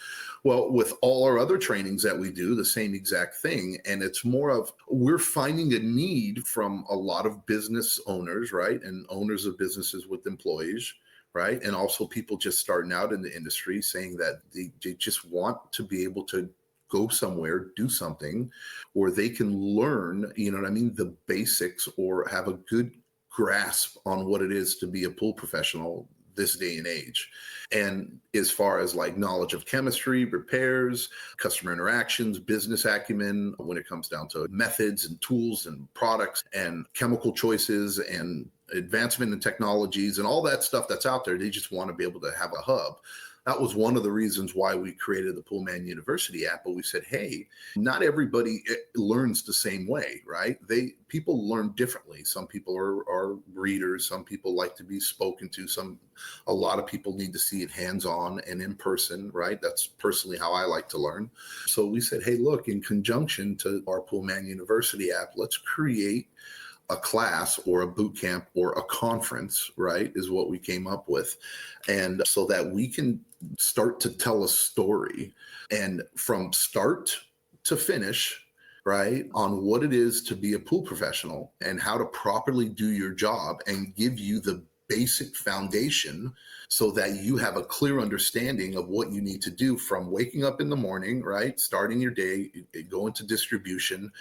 Well, with all our other trainings that we do, the same exact thing. And it's more of, we're finding a need from a lot of business owners, right? And owners of businesses with employees, right? And also people just starting out in the industry, saying that they just want to be able to go somewhere, do something, or they can learn, the basics, or have a good grasp on what it is to be a pool professional this day and age. And as far as like knowledge of chemistry, repairs, customer interactions, business acumen, when it comes down to methods and tools and products and chemical choices and advancement in technologies and all that stuff that's out there, they just want to be able to have a hub. That was one of the reasons why we created the Poolman University app. But we said, hey, not everybody learns the same way, right? People learn differently. Some people are readers. Some people like to be spoken to. A lot of people need to see it hands-on and in person, right? That's personally how I like to learn. So we said, hey, look, in conjunction to our Poolman University app, let's create a class or a boot camp or a conference, right, is what we came up with. And so that we can start to tell a story, and from start to finish, right, on what it is to be a pool professional and how to properly do your job, and give you the basic foundation so that you have a clear understanding of what you need to do from waking up in the morning, right? Starting your day, going to distribution,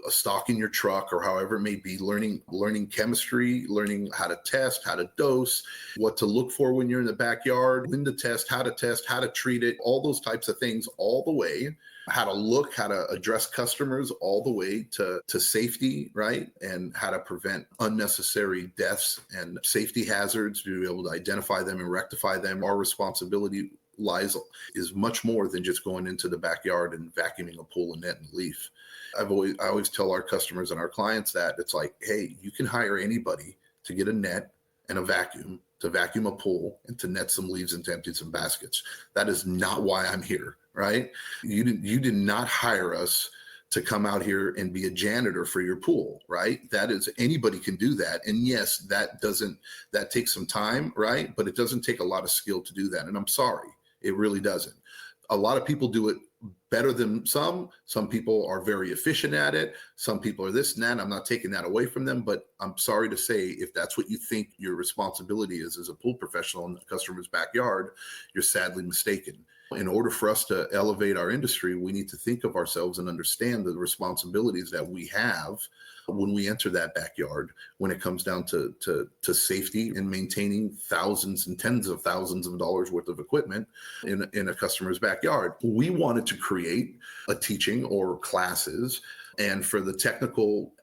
stocking your truck, or however it may be, learning chemistry, learning how to test, how to dose, what to look for when you're in the backyard, when to test, how to treat it, all those types of things, all the way how to look, how to address customers, all the way to safety, right? And how to prevent unnecessary deaths and safety hazards, to be able to identify them and rectify them. Our responsibility is much more than just going into the backyard and vacuuming a pool and net and leaf. I always tell our customers and our clients that it's like, hey, you can hire anybody to get a net and a vacuum, to vacuum a pool and to net some leaves and to empty some baskets. That is not why I'm here, right? You did not hire us to come out here and be a janitor for your pool, right? That is, anybody can do that. And yes, that takes some time, right? But it doesn't take a lot of skill to do that. And I'm sorry, it really doesn't. A lot of people do it better than some. Some people are very efficient at it. Some people are this and that. I'm not taking that away from them, but I'm sorry to say, if that's what you think your responsibility is as a pool professional in the customer's backyard, you're sadly mistaken. In order for us to elevate our industry, we need to think of ourselves and understand the responsibilities that we have when we enter that backyard, when it comes down to safety and maintaining thousands and tens of thousands of dollars worth of equipment in a customer's backyard. We wanted to create a teaching or classes. And for the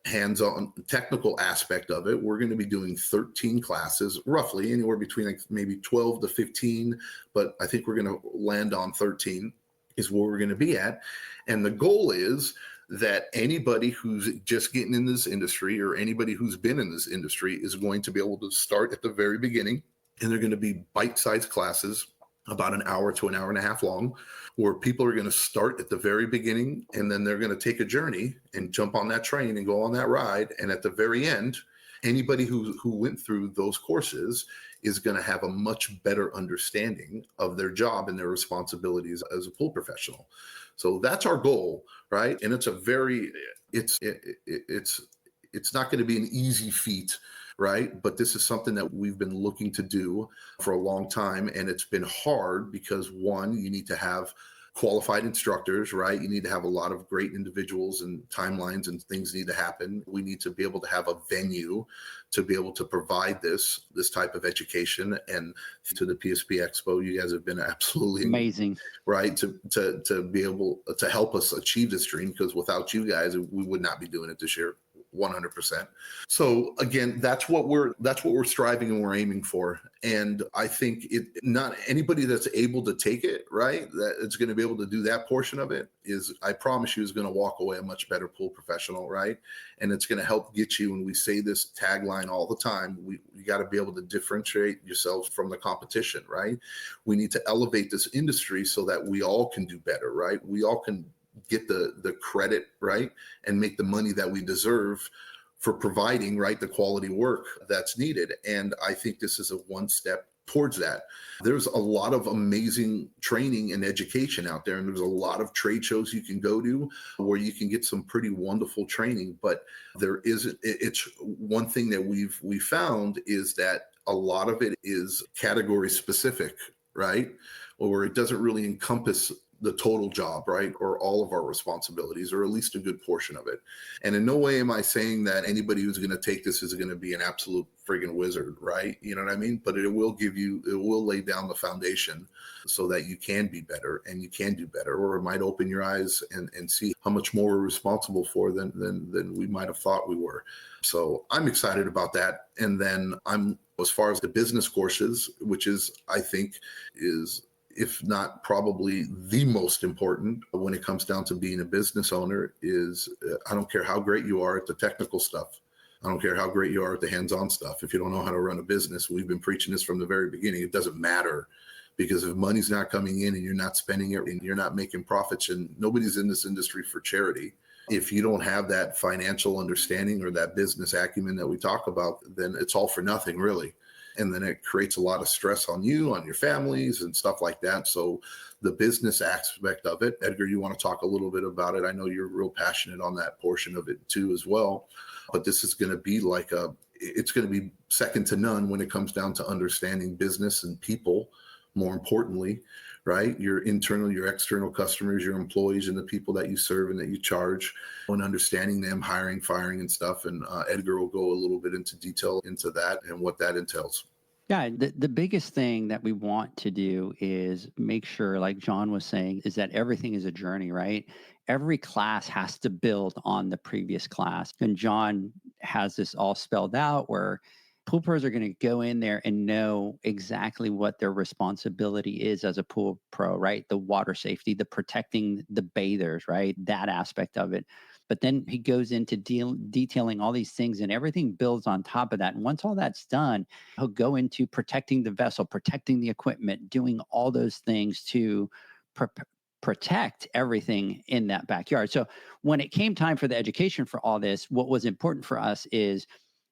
hands-on technical aspect of it, we're going to be doing 13 classes, roughly anywhere between like maybe 12 to 15, but I think we're going to land on 13 is where we're going to be at. And the goal is that anybody who's just getting in this industry, or anybody who's been in this industry, is going to be able to start at the very beginning. And they're going to be bite-sized classes, about an hour to an hour and a half long, where people are going to start at the very beginning, and then they're going to take a journey and jump on that train and go on that ride. And at the very end, anybody who went through those courses is going to have a much better understanding of their job and their responsibilities as a pool professional. So that's our goal, right? And it's not going to be an easy feat, right? But this is something that we've been looking to do for a long time. And it's been hard because, one, you need to have qualified instructors, right? You need to have a lot of great individuals, and timelines and things need to happen. We need to be able to have a venue to be able to provide this type of education. And to the PSP Expo, you guys have been absolutely amazing, right? To be able to help us achieve this dream, because without you guys, we would not be doing it this year. 100%. So again, that's what we're striving and we're aiming for. And I think not anybody that's able to take it, right, that it's going to be able to do that portion of it, is, I promise you, is going to walk away a much better pool professional, right? And it's going to help get you. And we say this tagline all the time: you got to be able to differentiate yourselves from the competition, right? We need to elevate this industry so that we all can do better, right? We all can get the credit, right, and make the money that we deserve for providing, right, the quality work that's needed. And I think this is a one step towards that. There's a lot of amazing training and education out there, and there's a lot of trade shows you can go to where you can get some pretty wonderful training. But it's one thing that we found is that a lot of it is category specific, right, or it doesn't really encompass the total job, right, or all of our responsibilities, or at least a good portion of it. And in no way am I saying that anybody who's going to take this is going to be an absolute friggin' wizard, right? You know what I mean? But it will lay down the foundation so that you can be better and you can do better, or it might open your eyes and see how much more we're responsible for than we might have thought we were. So I'm excited about that. And then as far as the business courses, which is, I think, is, if not probably the most important when it comes down to being a business owner, is I don't care how great you are at the technical stuff. I don't care how great you are at the hands-on stuff. If you don't know how to run a business, we've been preaching this from the very beginning. It doesn't matter, because if money's not coming in and you're not spending it and you're not making profits, and nobody's in this industry for charity. If you don't have that financial understanding or that business acumen that we talk about, then it's all for nothing, really. And then it creates a lot of stress on you, on your families and stuff like that. So the business aspect of it, Edgar, you want to talk a little bit about it? I know you're real passionate on that portion of it too as well. But this is going to be it's going to be second to none when it comes down to understanding business and people, more importantly, right? Your internal, your external customers, your employees, and the people that you serve and that you charge, and understanding them, hiring, firing, and stuff. And Edgar will go a little bit into detail into that and what that entails. Yeah, the biggest thing that we want to do is make sure, like John was saying, is that everything is a journey, right? Every class has to build on the previous class. And John has this all spelled out where pool pros are going to go in there and know exactly what their responsibility is as a pool pro, right? The water safety, the protecting the bathers, right? That aspect of it. But then he goes into detailing all these things, and everything builds on top of that. And once all that's done, he'll go into protecting the vessel, protecting the equipment, doing all those things to pr- protect everything in that backyard. So when it came time for the education for all this, what was important for us is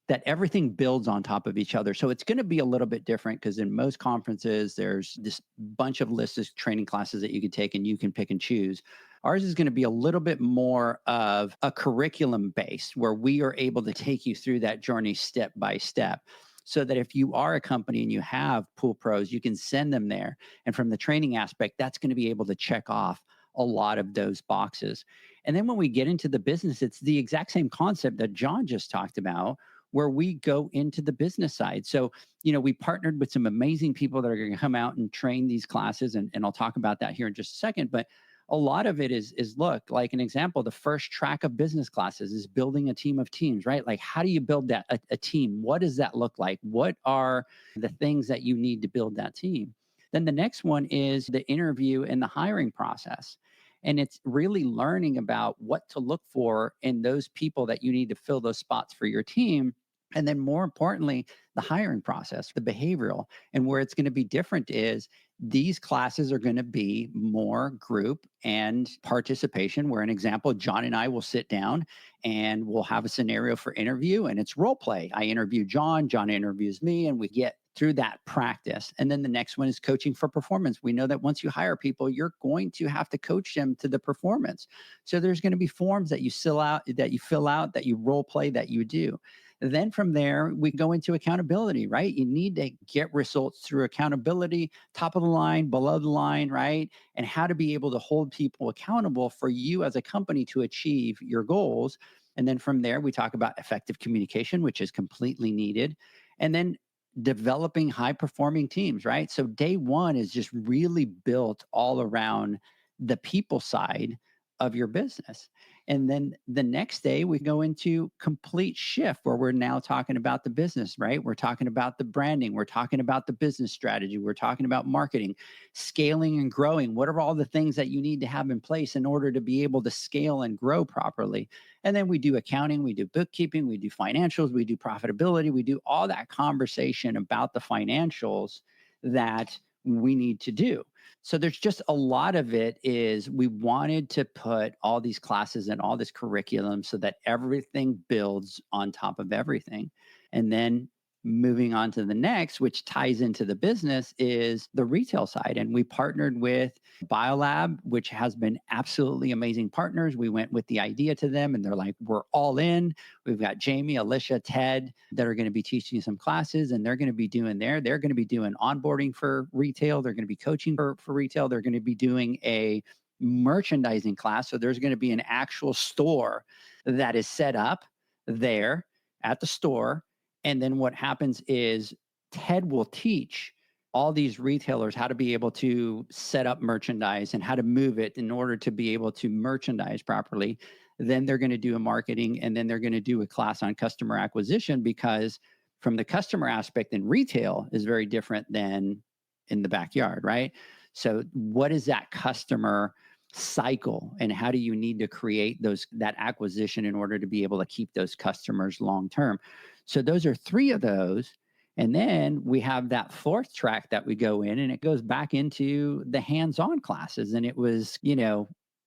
that everything builds on top of each other. So it's going to be a little bit different because in most conferences, there's this bunch of listed training classes that you can take and you can pick and choose. Ours is going to be a little bit more of a curriculum base where we are able to take you through that journey step by step. So that if you are a company and you have pool pros, you can send them there. And from the training aspect, that's going to be able to check off a lot of those boxes. And then when we get into the business, it's the exact same concept that John just talked about, where we go into the business side. So, we partnered with some amazing people that are going to come out and train these classes. And I'll talk about that here in just a second. But a lot of it is look, like an example, the first track of business classes is building a team of teams, right? Like, how do you build that a team? What does that look like? What are the things that you need to build that team? Then the next one is the interview and the hiring process. And it's really learning about what to look for in those people that you need to fill those spots for your team. And then more importantly, the hiring process, the behavioral. And where it's going to be different is these classes are going to be more group and participation, where an example, John and I will sit down and we'll have a scenario for interview, and it's role play. I interview John, John interviews me, and we get through that practice. And then the next one is coaching for performance. We know that once you hire people, you're going to have to coach them to the performance. So there's going to be forms that you fill out, that you role play, that you do. Then from there, we go into accountability, right? You need to get results through accountability, top of the line, below the line, right? And how to be able to hold people accountable for you as a company to achieve your goals. And then from there, we talk about effective communication, which is completely needed. And then developing high performing teams, right? So day one is just really built all around the people side of your business. And then the next day we go into complete shift where we're now talking about the business, right? We're talking about the branding, we're talking about the business strategy, we're talking about marketing, scaling and growing. What are all the things that you need to have in place in order to be able to scale and grow properly? And then we do accounting, we do bookkeeping, we do financials, we do profitability, we do all that conversation about the financials that we need to do. So there's just a lot of it is we wanted to put all these classes and all this curriculum so that everything builds on top of everything. And then moving on to the next, which ties into the business, is the retail side. And we partnered with BioLab, which has been absolutely amazing partners. We went with the idea to them and they're like, we're all in. We've got Jamie, Alicia, Ted that are going to be teaching some classes, and they're going to be doing they're going to be doing onboarding for retail. They're going to be coaching for retail. They're going to be doing a merchandising class. So there's going to be an actual store that is set up there at the store. And then what happens is Ted will teach all these retailers how to be able to set up merchandise and how to move it in order to be able to merchandise properly. Then they're going to do a marketing, and then they're going to do a class on customer acquisition, because from the customer aspect in retail is very different than in the backyard, right? So what is that customer cycle, and how do you need to create that acquisition in order to be able to keep those customers long term? So those are three of those. And then we have that fourth track that we go in, and it goes back into the hands-on classes. And it was,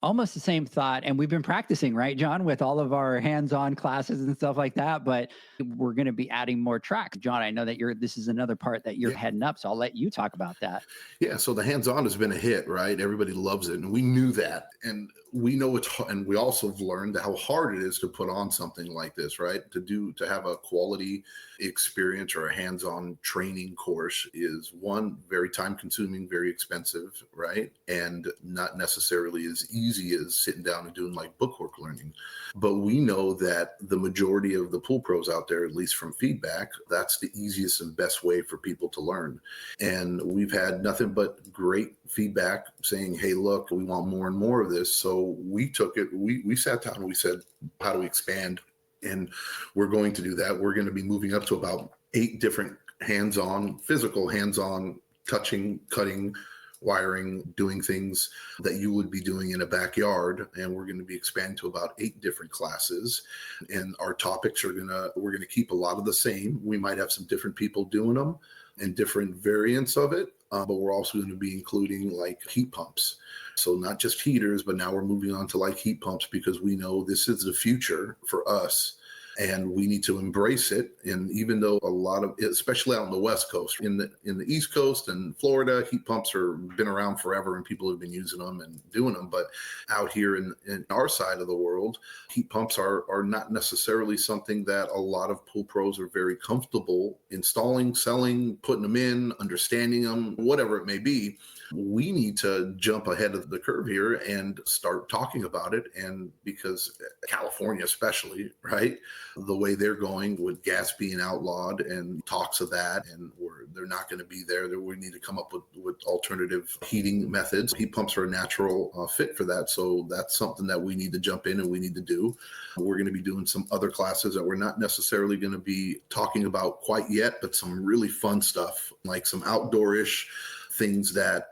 almost the same thought. And we've been practicing, right, John, with all of our hands-on classes and stuff like that. But we're going to be adding more tracks. John, I know that this is another part that you're heading up. So I'll let you talk about that. Yeah. So the hands-on has been a hit, right? Everybody loves it. And we knew that. And we know it's, and we also have learned how hard it is to put on something like this, right? To have a quality experience or a hands-on training course is, one, very time consuming, very expensive, right? And not necessarily as easy easy as sitting down and doing like bookwork learning. But we know that the majority of the pool pros out there, at least from feedback, that's the easiest and best way for people to learn. And we've had nothing but great feedback saying, hey, look, we want more and more of this. So we took it, we sat down and we said, how do we expand? And we're going to do that. We're going to be moving up to about 8 different physical hands-on, touching, cutting, wiring, doing things that you would be doing in a backyard. And we're going to be expanding to about 8 different classes. And our topics we're going to keep a lot of the same. We might have some different people doing them and different variants of it. But we're also going to be including like heat pumps. So not just heaters, but now we're moving on to like heat pumps, because we know this is the future for us. And we need to embrace it. And even though a lot of, especially out on the West Coast, in the East Coast and Florida, heat pumps are been around forever and people have been using them and doing them. But out here in our side of the world, heat pumps are not necessarily something that a lot of pool pros are very comfortable installing, selling, putting them in, understanding them, whatever it may be. We need to jump ahead of the curve here and start talking about it. And because California, especially, right, the way they're going with gas being outlawed and talks of that, and they're not going to be there. We need to come up with alternative heating methods. Heat pumps are a natural fit for that. So that's something that we need to jump in and we need to do. We're going to be doing some other classes that we're not necessarily going to be talking about quite yet, but some really fun stuff, like some outdoor-ish things that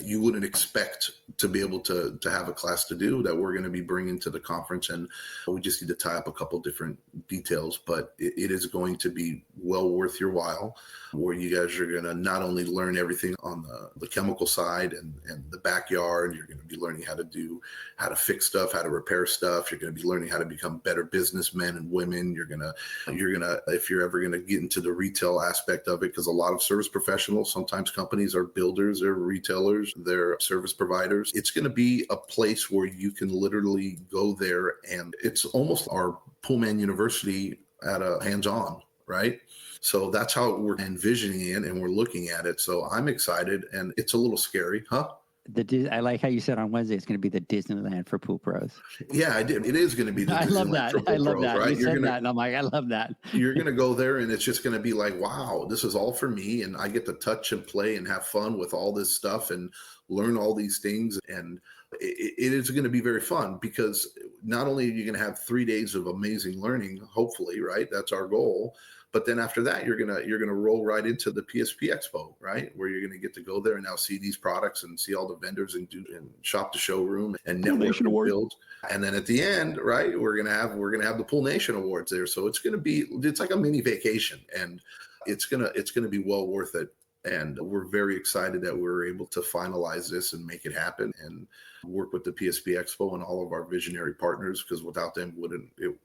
you wouldn't expect to be able to have a class to do, that we're going to be bringing to the conference. And we just need to tie up a couple different details, but it is going to be well worth your while, where you guys are going to not only learn everything on the chemical side and the backyard. You're going to be learning how to fix stuff, how to repair stuff. You're going to be learning how to become better businessmen and women. You're going to, if you're ever going to get into the retail aspect of it, because a lot of service professionals, sometimes companies are builders, they're retailers, they're service providers. It's going to be a place where you can literally go there, and it's almost our Poolman University at a hands-on, right? So that's how we're envisioning it and we're looking at it. So I'm excited, and it's a little scary, huh? I like how you said on Wednesday it's going to be the Disneyland for pool pros. Yeah, I did. It is going to be the I love that. for pool I love pros, that. right? You said that, and I'm like, I love that. You're going to go there, and it's just going to be like, wow, this is all for me, and I get to touch and play and have fun with all this stuff and learn all these things. And it is going to be very fun, because not only are you going to have 3 days of amazing learning, hopefully, right? That's our goal. But then after that, you're gonna roll right into the PSP Expo, right? Where you're gonna get to go there and now see these products and see all the vendors and shop the showroom and network and build. And then at the end, right, we're gonna have the Pool Nation Awards there. So it's like a mini vacation, and it's gonna be well worth it. And we're very excited that we're able to finalize this and make it happen and work with the PSP Expo and all of our visionary partners, because without them,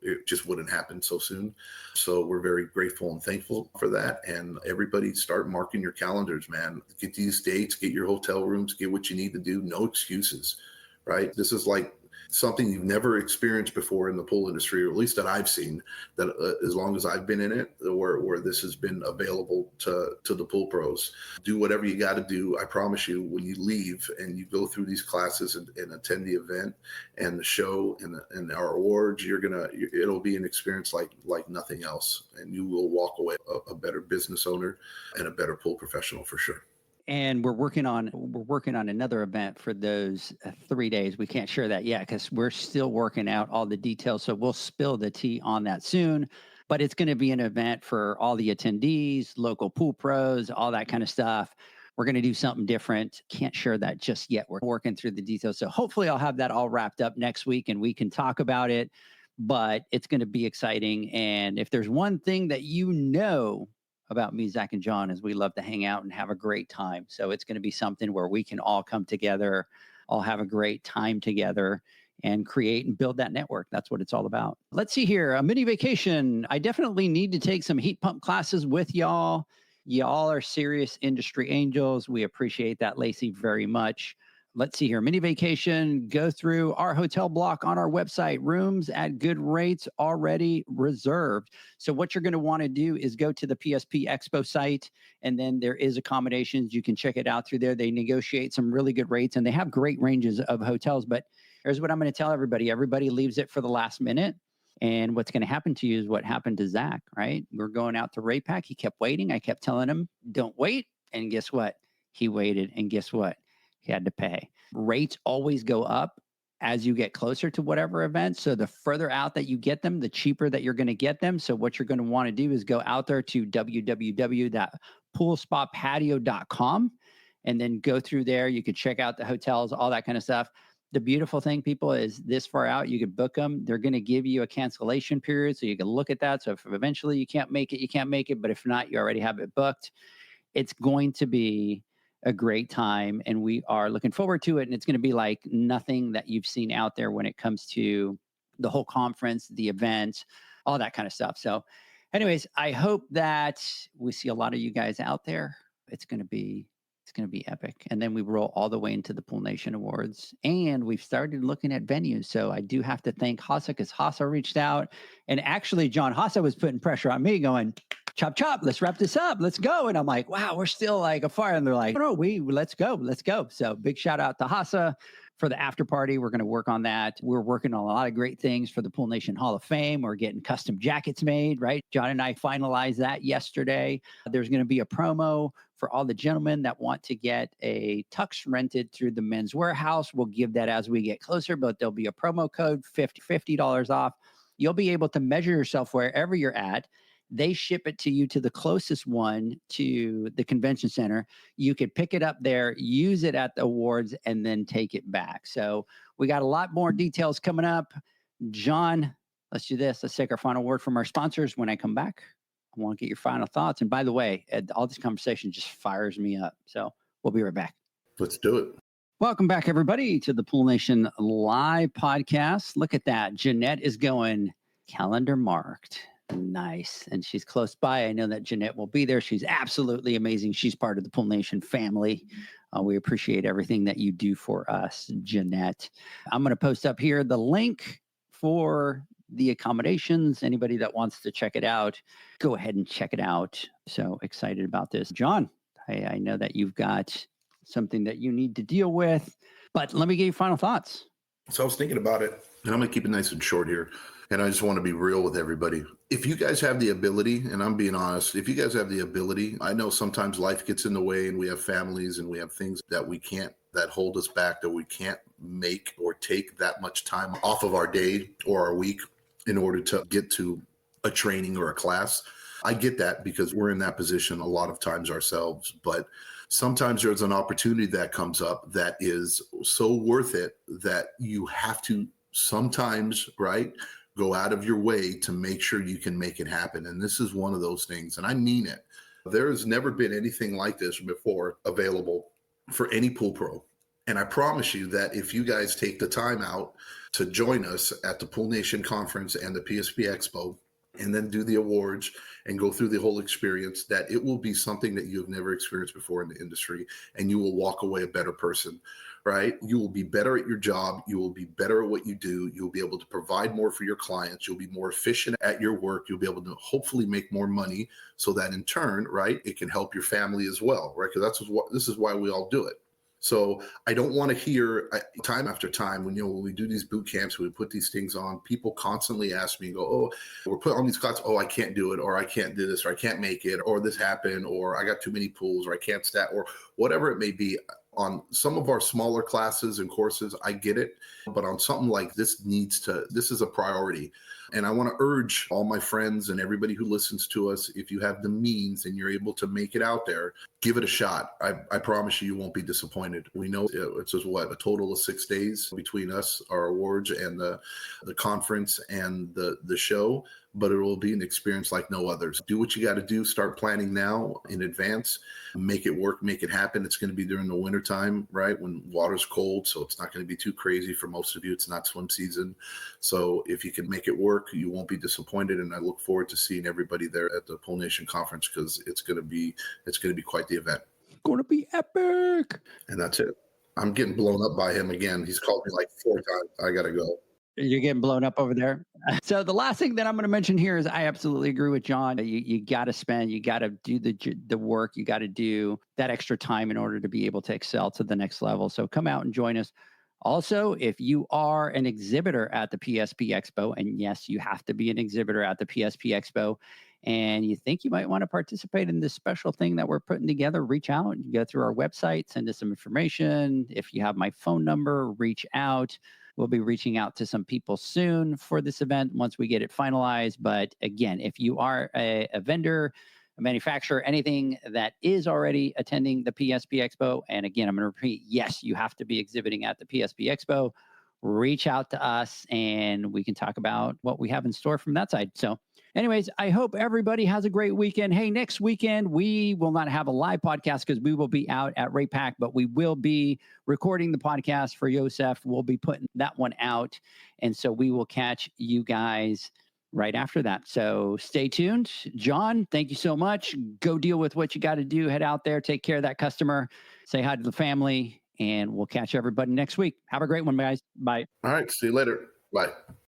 it just wouldn't happen so soon. So we're very grateful and thankful for that. And everybody start marking your calendars, man. Get these dates, get your hotel rooms, get what you need to do. No excuses, right? This is like something you've never experienced before in the pool industry, or at least that I've seen, that as long as I've been in it, where this has been available to the pool pros. Do whatever you got to do. I promise you, when you leave and you go through these classes and attend the event and the show and our awards, it'll be an experience like nothing else. And you will walk away a better business owner and a better pool professional for sure. And we're working on another event for those 3 days. We can't share that yet because we're still working out all the details. So we'll spill the tea on that soon. But it's going to be an event for all the attendees, local pool pros, all that kind of stuff. We're going to do something different. Can't share that just yet. We're working through the details. So hopefully I'll have that all wrapped up next week and we can talk about it. But it's going to be exciting. And if there's one thing that you know about me, Zach, and John, is we love to hang out and have a great time. So it's going to be something where we can all come together, all have a great time together, and create and build that network. That's what it's all about. Let's see here. A mini vacation. I definitely need to take some heat pump classes with y'all. Y'all are serious industry angels. We appreciate that, Lacey, very much. let's see here, mini vacation, go through our hotel block on our website, rooms at good rates already reserved. So what you're going to want to do is go to the PSP Expo site, and then there is accommodations. You can check it out through there. They negotiate some really good rates, and they have great ranges of hotels. But here's what I'm going to tell everybody. Everybody leaves it for the last minute. And what's going to happen to you is what happened to Zach, right? We're going out to Raypak. He kept waiting. I kept telling him, don't wait. And guess what? He waited. And guess what? He had to pay. Rates always go up as you get closer to whatever event. So the further out that you get them, the cheaper that you're going to get them. So what you're going to want to do is go out there to www.poolspapatio.com and then go through there. You could check out the hotels, all that kind of stuff. The beautiful thing, people, is this far out, you could book them. They're going to give you a cancellation period, so you can look at that. So if eventually you can't make it, you can't make it. But if not, you already have it booked. It's going to be a great time, and we are looking forward to it. And it's going to be like nothing that you've seen out there when it comes to the whole conference, the event, all that kind of stuff. So anyways, I hope that we see a lot of you guys out there. It's going to be epic. And then we roll all the way into the Pool Nation Awards. And we've started looking at venues. So I do have to thank Hasa, because Hasa reached out. And actually, John, Hasa was putting pressure on me going, chop, chop, let's wrap this up. Let's go. And I'm like, wow, we're still like afar. And they're like, no, let's go. So big shout out to Hasa for the after party. We're going to work on that. We're working on a lot of great things for the Pool Nation Hall of Fame. We're getting custom jackets made, right? John and I finalized that yesterday. There's going to be a promo for all the gentlemen that want to get a tux rented through the Men's Warehouse. We'll give that as we get closer, but there'll be a promo code, $50 off. You'll be able to measure yourself wherever you're at. They ship it to you to the closest one to the convention center. You could pick it up there, use it at the awards, and then take it back. So we got a lot more details coming up. John, let's do this. Let's take our final word from our sponsors. When I come back, I want to get your final thoughts. And by the way, all this conversation just fires me up. So we'll be right back. Let's do it. Welcome back, everybody, to the Pool Nation Live podcast. Look at that. Jeanette is going calendar marked. Nice. And she's close by. I know that Jeanette will be there. She's absolutely amazing. She's part of the Pool Nation family. We appreciate everything that you do for us, Jeanette. I'm going to post up here the link for the accommodations. Anybody that wants to check it out, go ahead and check it out. So excited about this. John, I know that you've got something that you need to deal with, but let me get your final thoughts. So I was thinking about it, and I'm going to keep it nice and short here. And I just want to be real with everybody. If you guys have the ability, and I'm being honest, if you guys have the ability, I know sometimes life gets in the way and we have families and we have things that we can't, that hold us back, that we can't make or take that much time off of our day or our week in order to get to a training or a class. I get that, because we're in that position a lot of times ourselves, but sometimes there's an opportunity that comes up that is so worth it that you have to sometimes, right, go out of your way to make sure you can make it happen. And this is one of those things, and I mean it. There has never been anything like this before available for any pool pro. And I promise you that if you guys take the time out to join us at the Pool Nation Conference and the PSP Expo, and then do the awards and go through the whole experience, that it will be something that you have never experienced before in the industry, and you will walk away a better person, right? You will be better at your job. You will be better at what you do. You'll be able to provide more for your clients. You'll be more efficient at your work. You'll be able to hopefully make more money, so that in turn, right, it can help your family as well, right? Because this is why we all do it. So I don't want to hear time after time when we do these boot camps, we put these things on, people constantly ask me and go, oh, we're putting on these classes. Oh, I can't do it, or I can't do this, or I can't make it, or this happened, or I got too many pools, or I can't stat, or whatever it may be. On some of our smaller classes and courses, I get it. But on something like this, this is a priority. And I want to urge all my friends and everybody who listens to us, if you have the means and you're able to make it out there, give it a shot. I promise you won't be disappointed. We know it's just a total of 6 days between us, our awards, and the conference and the show, but it will be an experience like no others. Do what you got to do. Start planning now in advance. Make it work, make it happen. It's going to be during the wintertime, right, when water's cold, so it's not going to be too crazy for most of you. It's not swim season. So if you can make it work, you won't be disappointed. And I look forward to seeing everybody there at the Pool Nation Conference, because it's going to be quite the event. Going to be epic. And that's it. I'm getting blown up by him again. He's called me like 4 times. I got to go. You're getting blown up over there. So the last thing that I'm going to mention here is I absolutely agree with John. You got to spend, you got to do the work, you got to do that extra time in order to be able to excel to the next level. So come out and join us. Also, if you are an exhibitor at the PSP Expo, and yes, you have to be an exhibitor at the PSP Expo, and you think you might want to participate in this special thing that we're putting together, reach out and go through our website, send us some information. If you have my phone number, reach out. We'll be reaching out to some people soon for this event once we get it finalized. But again, if you are a vendor, a manufacturer, anything that is already attending the PSP Expo, and again, I'm going to repeat, yes, you have to be exhibiting at the PSP Expo. Reach out to us and we can talk about what we have in store from that side. So anyways, I hope everybody has a great weekend. Hey, next weekend, we will not have a live podcast because we will be out at Raypak, but we will be recording the podcast for Yosef. We'll be putting that one out. And so we will catch you guys right after that. So stay tuned. John, thank you so much. Go deal with what you got to do. Head out there, take care of that customer, say hi to the family, and we'll catch everybody next week. Have a great one, guys. Bye. All right. See you later. Bye.